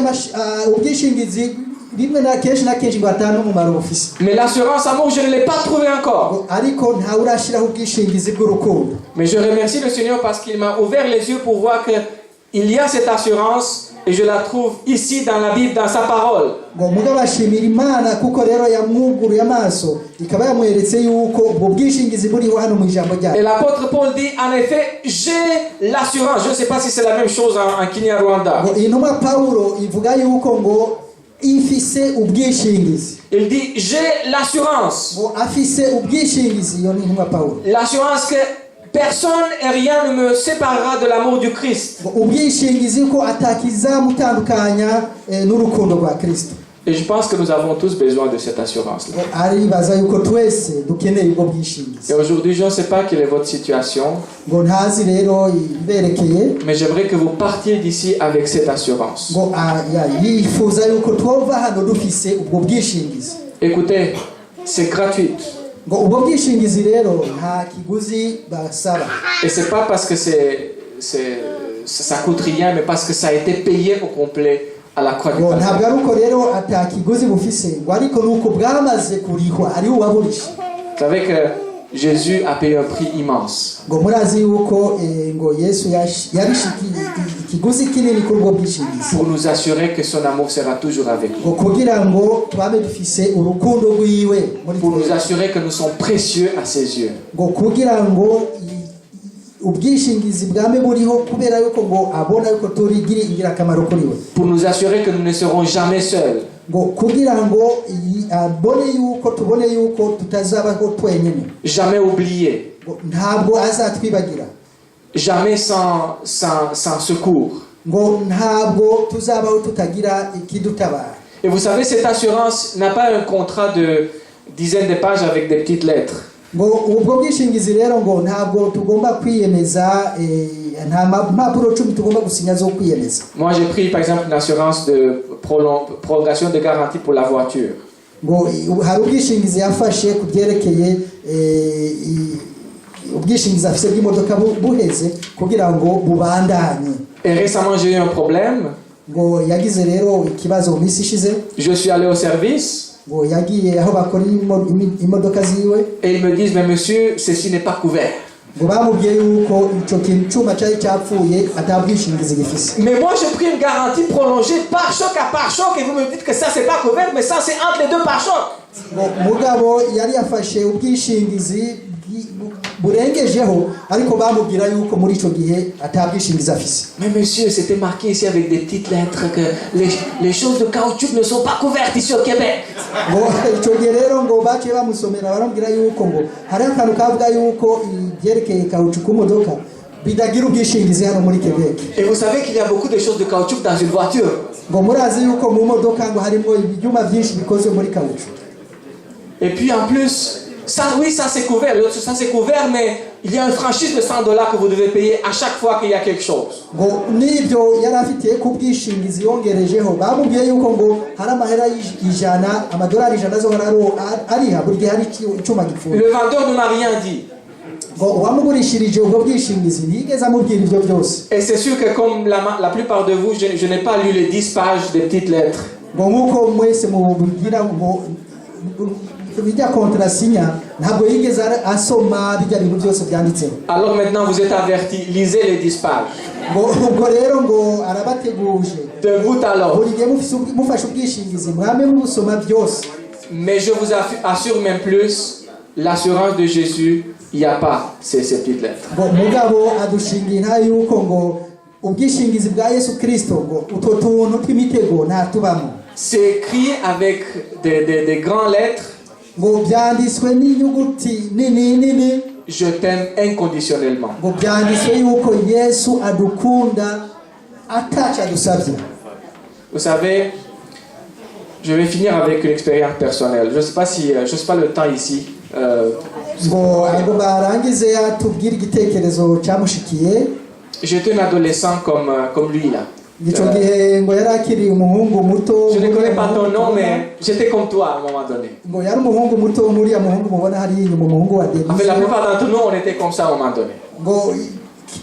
ubwishingizi rimwe na kenshi ngo atanu umumaro bufise. Mais l'assurance amour, je ne l'ai pas trouvé encore. ariko nta urashiraho ubwishingizi bw'urukundo. Mais je remercie le Seigneur parce qu'il m'a ouvert les yeux pour voir que il y a cette assurance et je la trouve ici dans la Bible, dans sa parole. ngo muga bashimira Imana kuko rero yamwuguruye amaso ikaba yamweretse yuko ubwo bwishingizi buriho hano mu ijambo ryayo. Et l'apôtre Paul dit en effet j'ai l'assurance. Je ne sais pas si c'est la même chose en Kinyarwanda. ngo intumwa Paulo ivuga yuko ngo ifise ubwishingizi. Il dit j'ai l'assurance. ngo afise ubwishingizi iyo ni intumwa Paulo. L'assurance que personne et rien ne me séparera de l'amour du Christ. ngo ubwishingizi ko atakizamutandukanya n'urukundo rwa Kristo. Et je pense que nous avons tous besoin de cette assurance-là. ngo aribaza yuko twese dukeneye ubwo bwishingizi. Et aujourd'hui, je ne sais pas quelle est votre situation, ngo ntazi rero iberekeye. mais j'aimerais que vous partiez d'ici avec cette assurance. ngo yifuza yuko twova hano dufise ubwo bwishingizi. Écoutez, c'est gratuit. ngo ubwo bwishingizi rero nta kiguzi basaba. Et c'est pas parce que ça coûte rien, mais parce que ça a été payé au complet à la croix du ngo ntabwo Calvaire. ari uko rero atakiguzi bufise ngo ariko nuko bwamaze kurihwa ari uwaburisha. Vous savez que Jésus a payé un prix immense. ngo murazi yuko ngo Yesu yarishiki ikiguzi kinini kuri ubwo bwishingizi. Pour nous assurer que son amour sera toujours avec nous. ngo kugira ngo twabe dufise urukundo rwiwe muri Pour nous twe. assurer que nous sommes précieux à ses yeux. ngo kugira ngo ubwishingizi bwame buriho kubera yuko ngo abona yuko turigiri ingirakamaro kuri we. Pour nous assurer que nous ne serons jamais seuls. ngo kugira ngo tubone yuko tutazabaho twenyine. Jamais oubliés. ngo ntabwo azatwibagira. Jamais sans secours. ngo ntabwo tuzabaho tutagira ikidutabara. Et vous savez, cette assurance n'a pas un contrat de dizaines de pages avec des petites lettres. ngo ubwo bwishingizi rero ngo ntabwo tugomba kwiyemeza nta mpapuro 10 tugomba gusinya zo kwiyemeza. Moi, j'ai pris par exemple une assurance de prolongation de garantie pour la voiture. ngo hari ubwishingizi yafashe ku byerekeye ubwishingizi afise bw'imodoka buheze kugira ngo bubandanye. Et récemment, j'ai eu un problème. ngo yagize rero ikibazo mu minsi ishize. Je suis allé au service. ngo yagiye aho bakora imodoka ziwe. Et ils me disent, mais monsieur, ceci n'est pas couvert. ngo bamubwiye yuko ico kintu cuma cyari cyapfuye atabwishingizi gifise. Mais moi, j'ai pris une garantie prolongée par choc à par choc et vous me dites que ça, c'est pas couvert, mais ça, c'est entre les deux par choc. ngo mugabo yari yafashe ubwishingizi burengejeho ariko bamubwira yuko muri ico gihe atabwishingizi afise. Mais monsieur, c'était marqué ici avec des petites lettres que les choses de caoutchouc ne sont pas couvertes ici au Québec. ngo ico gihe rero ngo baciye bamusomera barambwira yuko ngo hari akantu kavuga yuko ibyerekeye caoutchouc ku modoka bidagira ubwishingizi hano muri Quebec. Et vous savez qu'il y a beaucoup de choses de caoutchouc dans une voiture. ngo murazi yuko mu modoka ngo harimo ibyuma byinshi bikozwe muri caoutchouc. Et puis en plus, ça, oui, ça c'est couvert, l'autre ça c'est couvert, mais il y a une franchise de $100 que vous devez payer à chaque fois qu'il y a quelque chose. ngo nibyo yari afitiye ku bwishingizi yongerejeho bamubwiye yuko ngo hari amahera $100 zo ariha buri gihe hari icyuma gipfuye. Le vendeur ne m'a rien dit. ngo uwamugurishirije ubwo bwishingizi ntiyigeze amubwira ibyo byose. Et c'est sûr que comme la plupart de vous, je n'ai pas lu les 10 pages des petites lettres. ngo nk'uko mwese mubwira ngo bijya kontrasinya ntabwo yigeze asoma bijya bintu byose byanditseho. Alors maintenant vous êtes avertis, lisez les 10 pages. ngo ubwo rero ngo arabateguje De bout à l'autre. buri gihe mufashe ubwishingizi mwame mubusoma byose. Mais je vous assure même plus, l'assurance de Jésus, il n'y a pas ces petites lettres. ngo mugabo adushingiye nta yuko ngo ubwishingizi bwa Yesu Kristo ngo utwo tuntu tw'imitego ntatubamo. C'est écrit avec des grandes lettres. ngo byanditswe n'inyuguti nini. Je t'aime inconditionnellement. ngo byanditswe yuko Yesu adukunda ataca adusabye. Vous savez, je vais finir avec une expérience personnelle. Je ne sais pas le temps ici ngo ngo barangize atubwire igitekerezo cyamushikiye. J'étais un adolescent comme lui là. Ico gihe ngo yari akiri umuhungu muto. Je ne connais pas ton nom, mais j'étais comme toi à un moment donné. Ngo yari umuhungu muto muri ya muhungu mubona hari inyuma umuhungu wa Denise. En fait, la plupart d'entre nous, on était comme ça à un moment donné.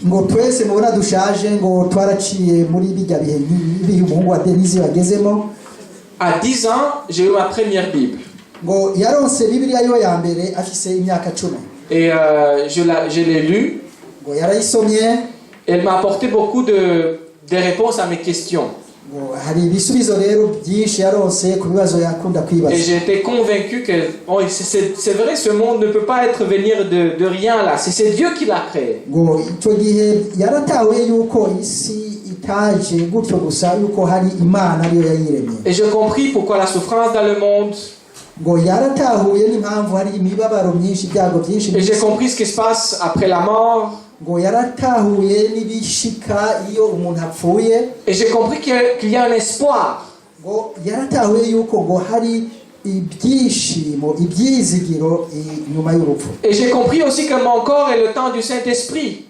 ngo twese mubona dushaje ngo twaraciye muri bijya bihe umuhungu wa Denise bagezemo. À 10 ans, j'ai eu ma première Bible. ngo yaronse Bibiliya yo ya mbere afise imyaka 10. Et je l'ai lu. ngo yarayisomye. Elle m'a apporté beaucoup de réponses à mes questions. ngo hari ibisubizo rero byinshi yaronse ku bibazo yakunda kwibaza. Et j'ai été convaincu que c'est vrai, ce monde ne peut pas être venir de rien là. C'est Dieu qui l'a créé. ngo ico gihe yaratahuye yuko isi itaje gutyo gusa yuko hari Imana ariyo yayiremye. Et j'ai compris pourquoi la souffrance dans le monde. ngo yaratahuye n'impamvu hari imibabaro myinshi byago byinshi. Et j'ai compris ce qui se passe après la mort. ngo yaratahuye n'ibishika iyo umuntu apfuye. Et j'ai compris qu'il y a un espoir. ngo yaratahuye yuko ngo hari ibyishimo ibyizigiro nyuma y'urupfu. Et j'ai compris aussi que mon corps est le temple du Saint-Esprit.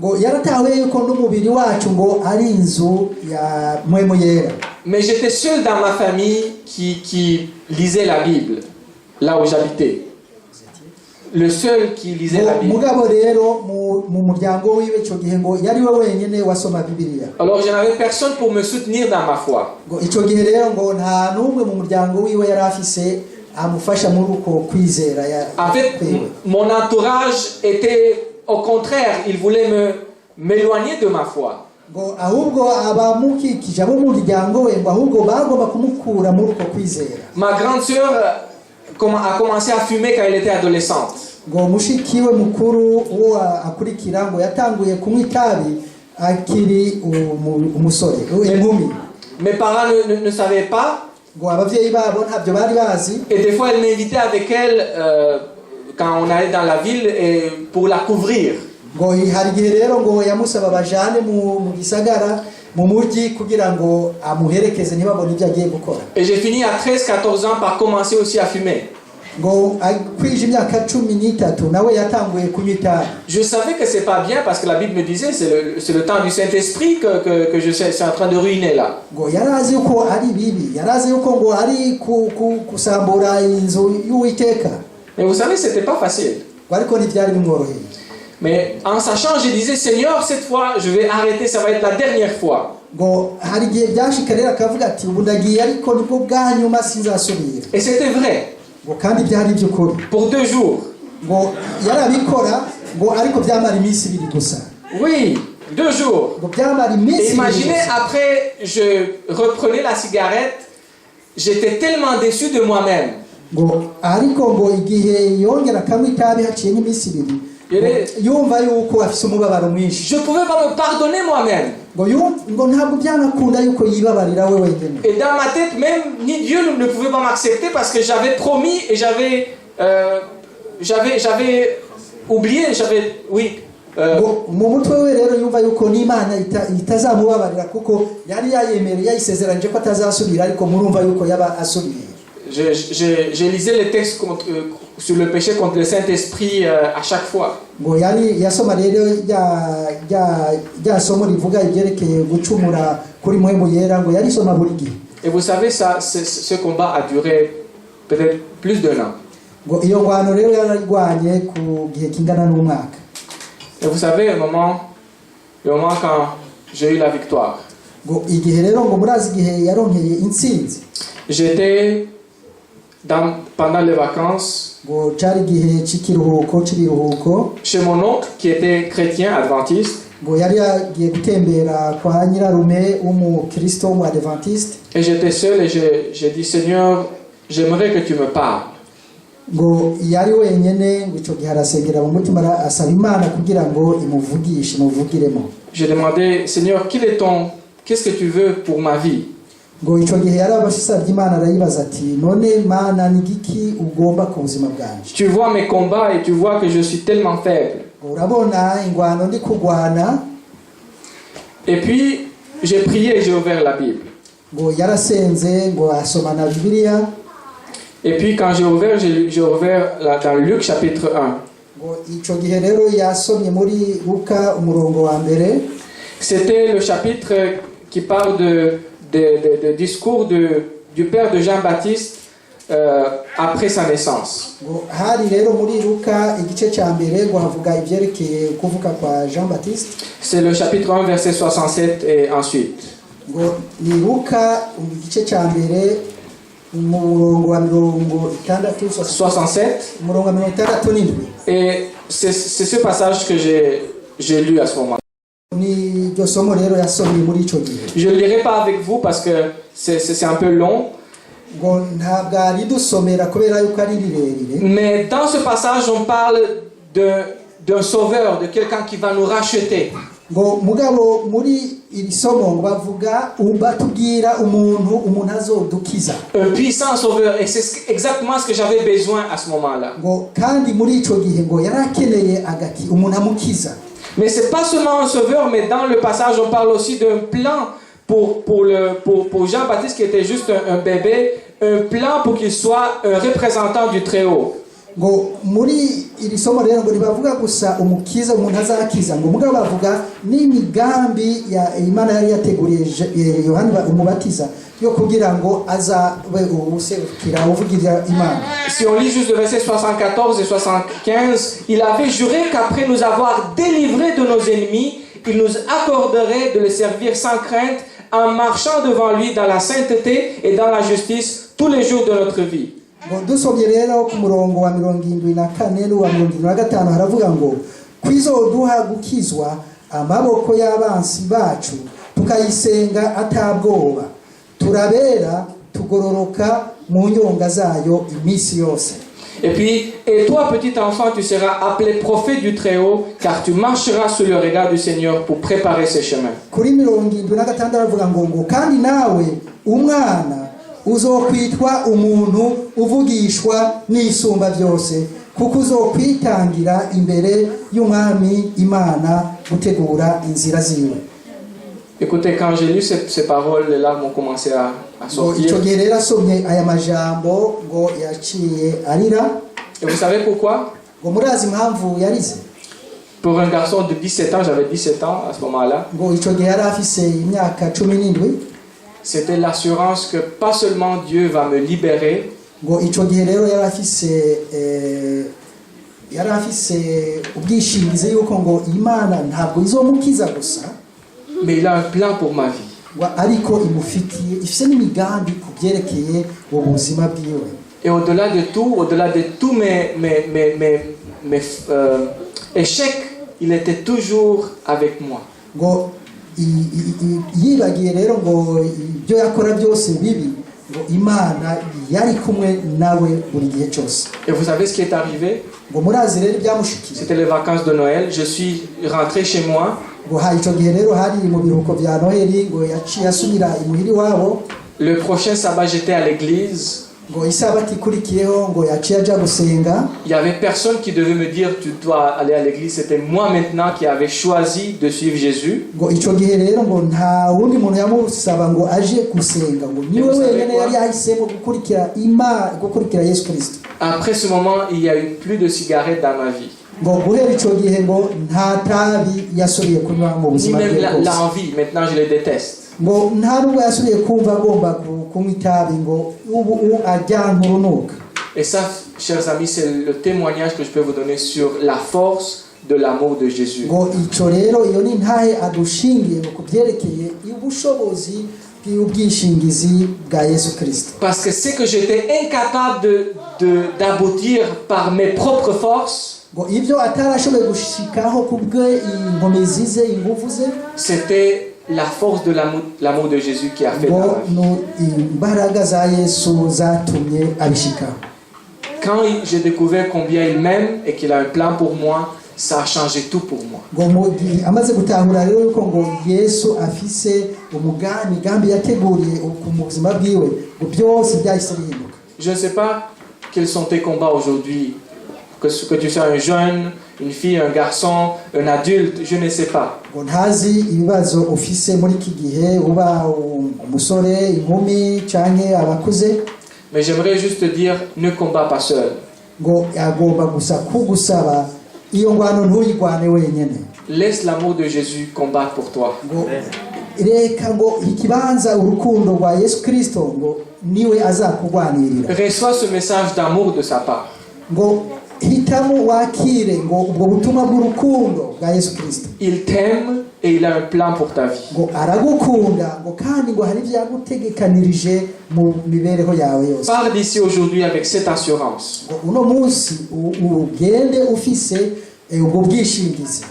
ngo yaratahuye yuko n'umubiri wacu ngo ari inzu ya mpwemu yera. Mais j'étais seul dans ma famille qui lisait la Bible, là où j'habitais. Le seul qui lisait la Bible. mugabo rero mu muryango wiwe ico gihe ngo yari we wenyene wasoma Bibiliya. Alors je n'avais personne pour me soutenir dans ma foi. ngo ico gihe rero ngo nta numwe mu muryango wiwe yari afise amufasha muri uko kwizera. En fait, mon entourage était au contraire, il voulait m'éloigner de ma foi. ngo ahubwo abamukikije abo mu muryango we ngo ahubwo bagomba kumukura muri uko kwizera. Ma grande sœur a commencé à fumer quand elle était adolescente. ngo mushikiwe mukuru uwo akurikira ngo yatanguye kunywa itabi akiri umusore inkumi. Mes parents ne savaient pas. ngo abavyeyi babo ntabyo bari bazi. Et des fois elle m'invitait avec elle quand on allait dans la ville pour la couvrir. ngo hari igihe rero ngo yamusaba bajane mu gisagara mu mujyi kugira ngo amuherekeze ntibabone ibyo agiye gukora. Et j'ai fini à 13-14 ans par commencer aussi à fumer. ngo kwije imyaka 13 nawe yatanguye kunywa itabi. Je savais que c'est pas bien parce que la Bible me disait c'est le temps du Saint-Esprit que je suis en train de ruiner là. ngo yarazi yuko ari bibi, yarazi yuko ngo ari kusambura inzu y'Uwiteka. Mais vous savez, c'était pas facile. ngo ariko ntibyari bimworoheye. Mais en sachant, je disais, Seigneur, cette fois, je vais arrêter, ça va être la dernière fois. ngo hari igihe byashika rero akavuga ati ubu ndagiye ariko nibwo bwa nyuma sinzasubira. Et c'était vrai. ngo kandi byari by'ukuri. Pour 2 jours. ngo yarabikora ngo ariko byamara iminsi 2 gusa. Oui, 2 jours. ngo byamara iminsi 2 gusa. Imaginez, après, je reprenais la cigarette, j'étais tellement déçu de moi-même. ngo ariko ngo igihe yongera kamwe itabi haciye n'iminsi 2 yumva yuko afise umubabaro mwinshi. Je pouvais pas me pardonner moi-même. ngo ntabwo byanakunda yuko yibabarira we wenyine. Et dans ma tête, même ni Dieu ne pouvait pas m'accepter parce que j'avais promis et j'avais oublié, oui. mu mutwe we rero yumva yuko n'Imana itazamubabarira kuko yari yayemereye yayisezeranje ko atazasubira ariko murumva yuko yaba asubiye. J'ai lisé les textes sur le péché contre le Saint-Esprit à chaque fois. ngo yari yasoma rero ya somo rivuga ibyerekeye gucumura kuri mpwemu yera ngo yari soma buri gihe. Et vous savez, ce combat a duré peut-être plus d'1 an. ngo iyo ngwano rero yararwanye ku gihe kingana n'umwaka. Et vous savez, le moment quand j'ai eu la victoire. ngo igihe rero ngo murazi igihe yaronkeye intsinzi. J'étais pendant les vacances ngo cari igihe c'ibiruhuko chez mon oncle qui était chrétien adventiste. ngo yari yagiye gutembera kwa nyirarume w'umukristo w'umu-adventiste. Et j'étais seul et j'ai dit, Seigneur, j'aimerais que tu me parles. ngo yari wenyene ngo ico gihe arasengera mu mutima asaba Imana kugira ngo imuvugiremo. J'ai demandé, Seigneur, qu'est-ce que tu veux pour ma vie? ngo ico gihe yari abasabye Imana arayibaza ati none Mana ni giki ugomba ku buzima bwanje? Tu vois mes combats et tu vois que je suis tellement faible. urabona ingwano ndi kugwana. Et puis j'ai prié et j'ai ouvert la Bible. ngo yarasenze ngo asoma na Bibiliya. Et puis quand j'ai ouvert dans Luc chapitre 1. ngo ico gihe rero yasomye muri Luka umurongo wa mbere. C'était le chapitre qui parle de discours du père de Jean-Baptiste après sa naissance. ngo hari rero muri Luka igice cya mbere ngo havuga ivyerekeye kuvuka kwa Jean Baptiste. C'est le chapitre 1 verset 67 et ensuite. ngo ni Luka igice cya mbere umurongo wa 67. umurongo wa 67. Et c'est ce passage que j'ai lu à ce moment. ni iryo somo rero yasomye muri ico gihe. Je ne le lirai pas avec vous parce que c'est un peu long. ngo ntabwo ari dusomera kubera yuko ari rirerire. Mais dans ce passage, on parle d'un sauveur, de quelqu'un qui va nous racheter. ngo mugabo muri iri somo bavuga batubwira umuntu azodukiza. Un puissant sauveur, et c'est exactement ce que j'avais besoin à ce moment-là. ngo kandi muri ico gihe ngo yarakeneye umuntu amukiza. Mais c'est pas seulement un sauveur, mais dans le passage, on parle aussi d'un plan pour Jean-Baptiste qui était juste un bébé, un plan pour qu'il soit un représentant du Très-Haut. ngo muri iri somo rero ngo ribavuga gusa umukiza umuntu azakiza, ngo mugabo bavuga n'imigambi ya Imana yari yateguriye Yohana umubatiza yo kugira ngo azabe ubuserukira uvugirira Imana. Si on lit juste le verset 74 et 75, il avait juré qu'après nous avoir délivrés de nos ennemis, il nous accorderait de le servir sans crainte en marchant devant lui dans la sainteté et dans la justice tous les jours de notre vie. ngo dusomye rero ku murongo wa 74 n'uwa 75 haravuga ngo kwizoduha gukizwa amaboko y'abansi bacu tukayisenga atabwoba turabera tugororoka mu nyonga zayo iminsi yose. Et puis, et toi petit enfant, tu seras appelé prophète du Très-Haut, car tu marcheras sous le regard du Seigneur pour préparer ses chemins. kuri 76 haravuga ngo kandi nawe umwana uzokwitwa umuntu uvugishwa n'isumba byose kuko uzokwitangira imbere y'umwami Imana gutegura inzira ziwe. Écoutez, quand j'ai lu ces paroles, les larmes ont commencé à sortir. ico gihe rero asomye aya majambo ngo yaciye arira. Et vous savez pourquoi? ngo murazi impamvu yarize? Pour un garçon de 17 ans, j'avais 17 ans à ce moment-là. ngo ico gihe yari afise imyaka 17. C'était l'assurance que pas seulement Dieu va me libérer, ngo ico gihe rero yari afise ubwishingizi yuko ngo Imana ntabwo izomukiza gusa, mais il a un plan pour ma vie. ngo ariko imufitiye ifise n'imigambi ku byerekeye ubuzima bwiwe. Et au-delà de tous mes échecs, il était toujours avec moi. ngo yibagiye rero ngo ibyo yakora byose bibi, ngo Imana yari kumwe nawe buri gihe cyose. Et vous savez ce qui est arrivé? ngo murazi rero byamushikiye. C'était les vacances de Noël. Je suis rentré chez moi. ngo ico gihe rero hari mu biruhuko bya Noheli, ngo yaciye asubira imuhiri wabo. Le prochain sabbat, j'étais à l'église. ngo isabati ikurikiyeho ngo yaciye aja gusenga. Il y avait personne qui devait me dire tu dois aller à l'église. C'était moi maintenant qui avais choisi de suivre Jésus. ngo ico gihe rero ngo nta wundi muntu yamusaba ngo aje gusenga, ngo niwe wenyine yari yahisemo gukurikira Yesu Kristo. Après ce moment, il n'y a eu plus de cigarettes dans ma vie. ngo guhera ico gihe ngo nta tabi yasubiye kunywa mu Ni buzima même bwe bwose. l'envie. Maintenant, je les déteste. ngo nta nubwo yasubiye kumva agomba kunywa itabi, ngo ubu ajya urunuka. Et ça, chers amis, c'est le témoignage que je peux vous donner sur la force de l'amour de Jésus. ngo ico rero iyo ni ntahe adushingiye ku byerekeye ubushobozi bw'ubwishingizi bwa Yesu Kristo. Parce que c'est que j'étais incapable d'aboutir par mes propres forces, ngo ibyo atarashoboye gushikaho kubwe inkomezi ze ingufu ze, c'était la force de l'amour de Jésus qui a fait dans ma vie. ngo imbaraga za Yesu zatumye abishikaho. Quand j'ai découvert combien il m'aime et qu'il a un plan pour moi, ça a changé tout pour moi. ngo amaze gutahura rero yuko ngo Yesu afise umugambi yateguriye ku buzima bwiwe, ngo byose byahise bihinduka. Je ne sais pas quels sont tes combats aujourd'hui, que tu sois un jeune, une fille, un garçon, un adulte, je ne sais pas. ngo ntazi ibibazo ufise muri iki gihe, uba umusore inkumi canke abakuze. Mais j'aimerais juste te dire, ne combat pas seul. ngo agomba gusa kugusaba iyo ngwano ntuyigwane wenyene. Laisse l'amour de Jésus combattre pour toi. ngo reka ngo ikibanza urukundo rwa Yesu Kristo ngo niwe azakugwanirira. Reçois ce message d'amour de sa part. ngo hitamo wakire ngo ubwo butumwa bw'urukundo bwa Yesu Kristo. Il t'aime et il a un plan pour ta vie. ngo aragukunda ngo kandi ngo hari ibyagutegekanirije mu mibereho yawe yose. Pars d'ici aujourd'hui avec cette assurance. ngo uno munsi ugende ufise ubwo bwishingizi.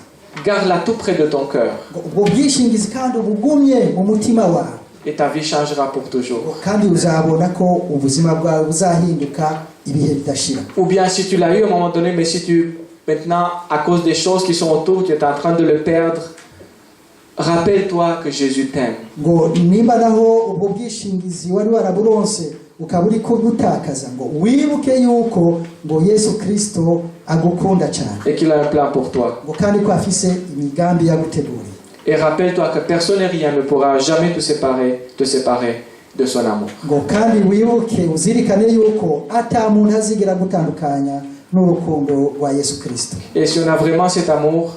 Garde-la tout près de ton cœur. ngo ubwo bwishingizi kandi ubugumye mu mutima wawe. Et ta vie changera pour toujours. kandi uzabona ko ubuzima bwawe buzahinduka ibihe bidashira. Ou bien si tu l'as eu à un moment donné, mais si tu, maintenant, à cause des choses qui sont autour, tu es en train de le perdre, rappelle-toi que Jésus t'aime. ngo nimba naho ubwo bwishingizi wari waraburonse ukaba uri kubutakaza ngo wibuke yuko ngo Yesu Kristo agukunda cyane. Et qu'il a un plan pour toi. ngo kandi ko afise imigambi yaguteguriye. Et rappelle-toi que personne et rien ne pourra jamais te séparer de son amour. ngo kandi wibuke uzirikane yuko ata muntu azigera gutandukanya n'urukundo rwa Yesu Kristo. Et si on a vraiment cet amour,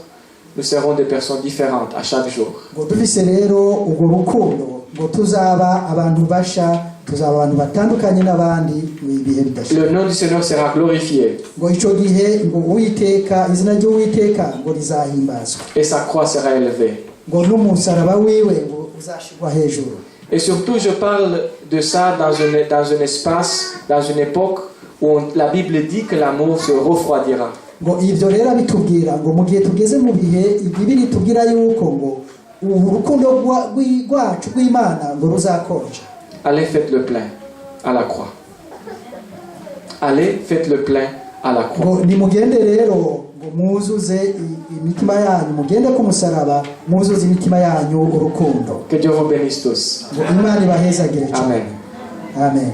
nous serons des personnes différentes à chaque jour. ngo dufise rero ubwo rukundo ngo tuzaba abantu basha, tuzaba abantu batandukanye n'abandi ibihe bidashira. Le nom du Seigneur sera glorifié. ngo ico gihe ngo Uwiteka, izina ry'Uwiteka ngo rizahimbazwa. Et sa croix sera élevée. ngo n'umusaraba wiwe ngo uzashirwa hejuru. Et surtout, je parle de ça dans un espace, dans une époque où la Bible dit que l'amour se refroidira. ngo ivyo rero bitubwira ngo mu gihe tugeze mu bihe Bibiri tubwira yuko ngo urukundo rwacu rw'Imana ngo ruzakonja. Allez, faites le plein à la croix. Allez, faites le plein à la croix. ngo nimugende rero ngo muzuze imitima yanyu, mugende ku musaraba muzuze imitima yanyu urukundo. Que Dieu vous bénisse tous. ngo Imana ibahezagire cyane. Amen. Amen.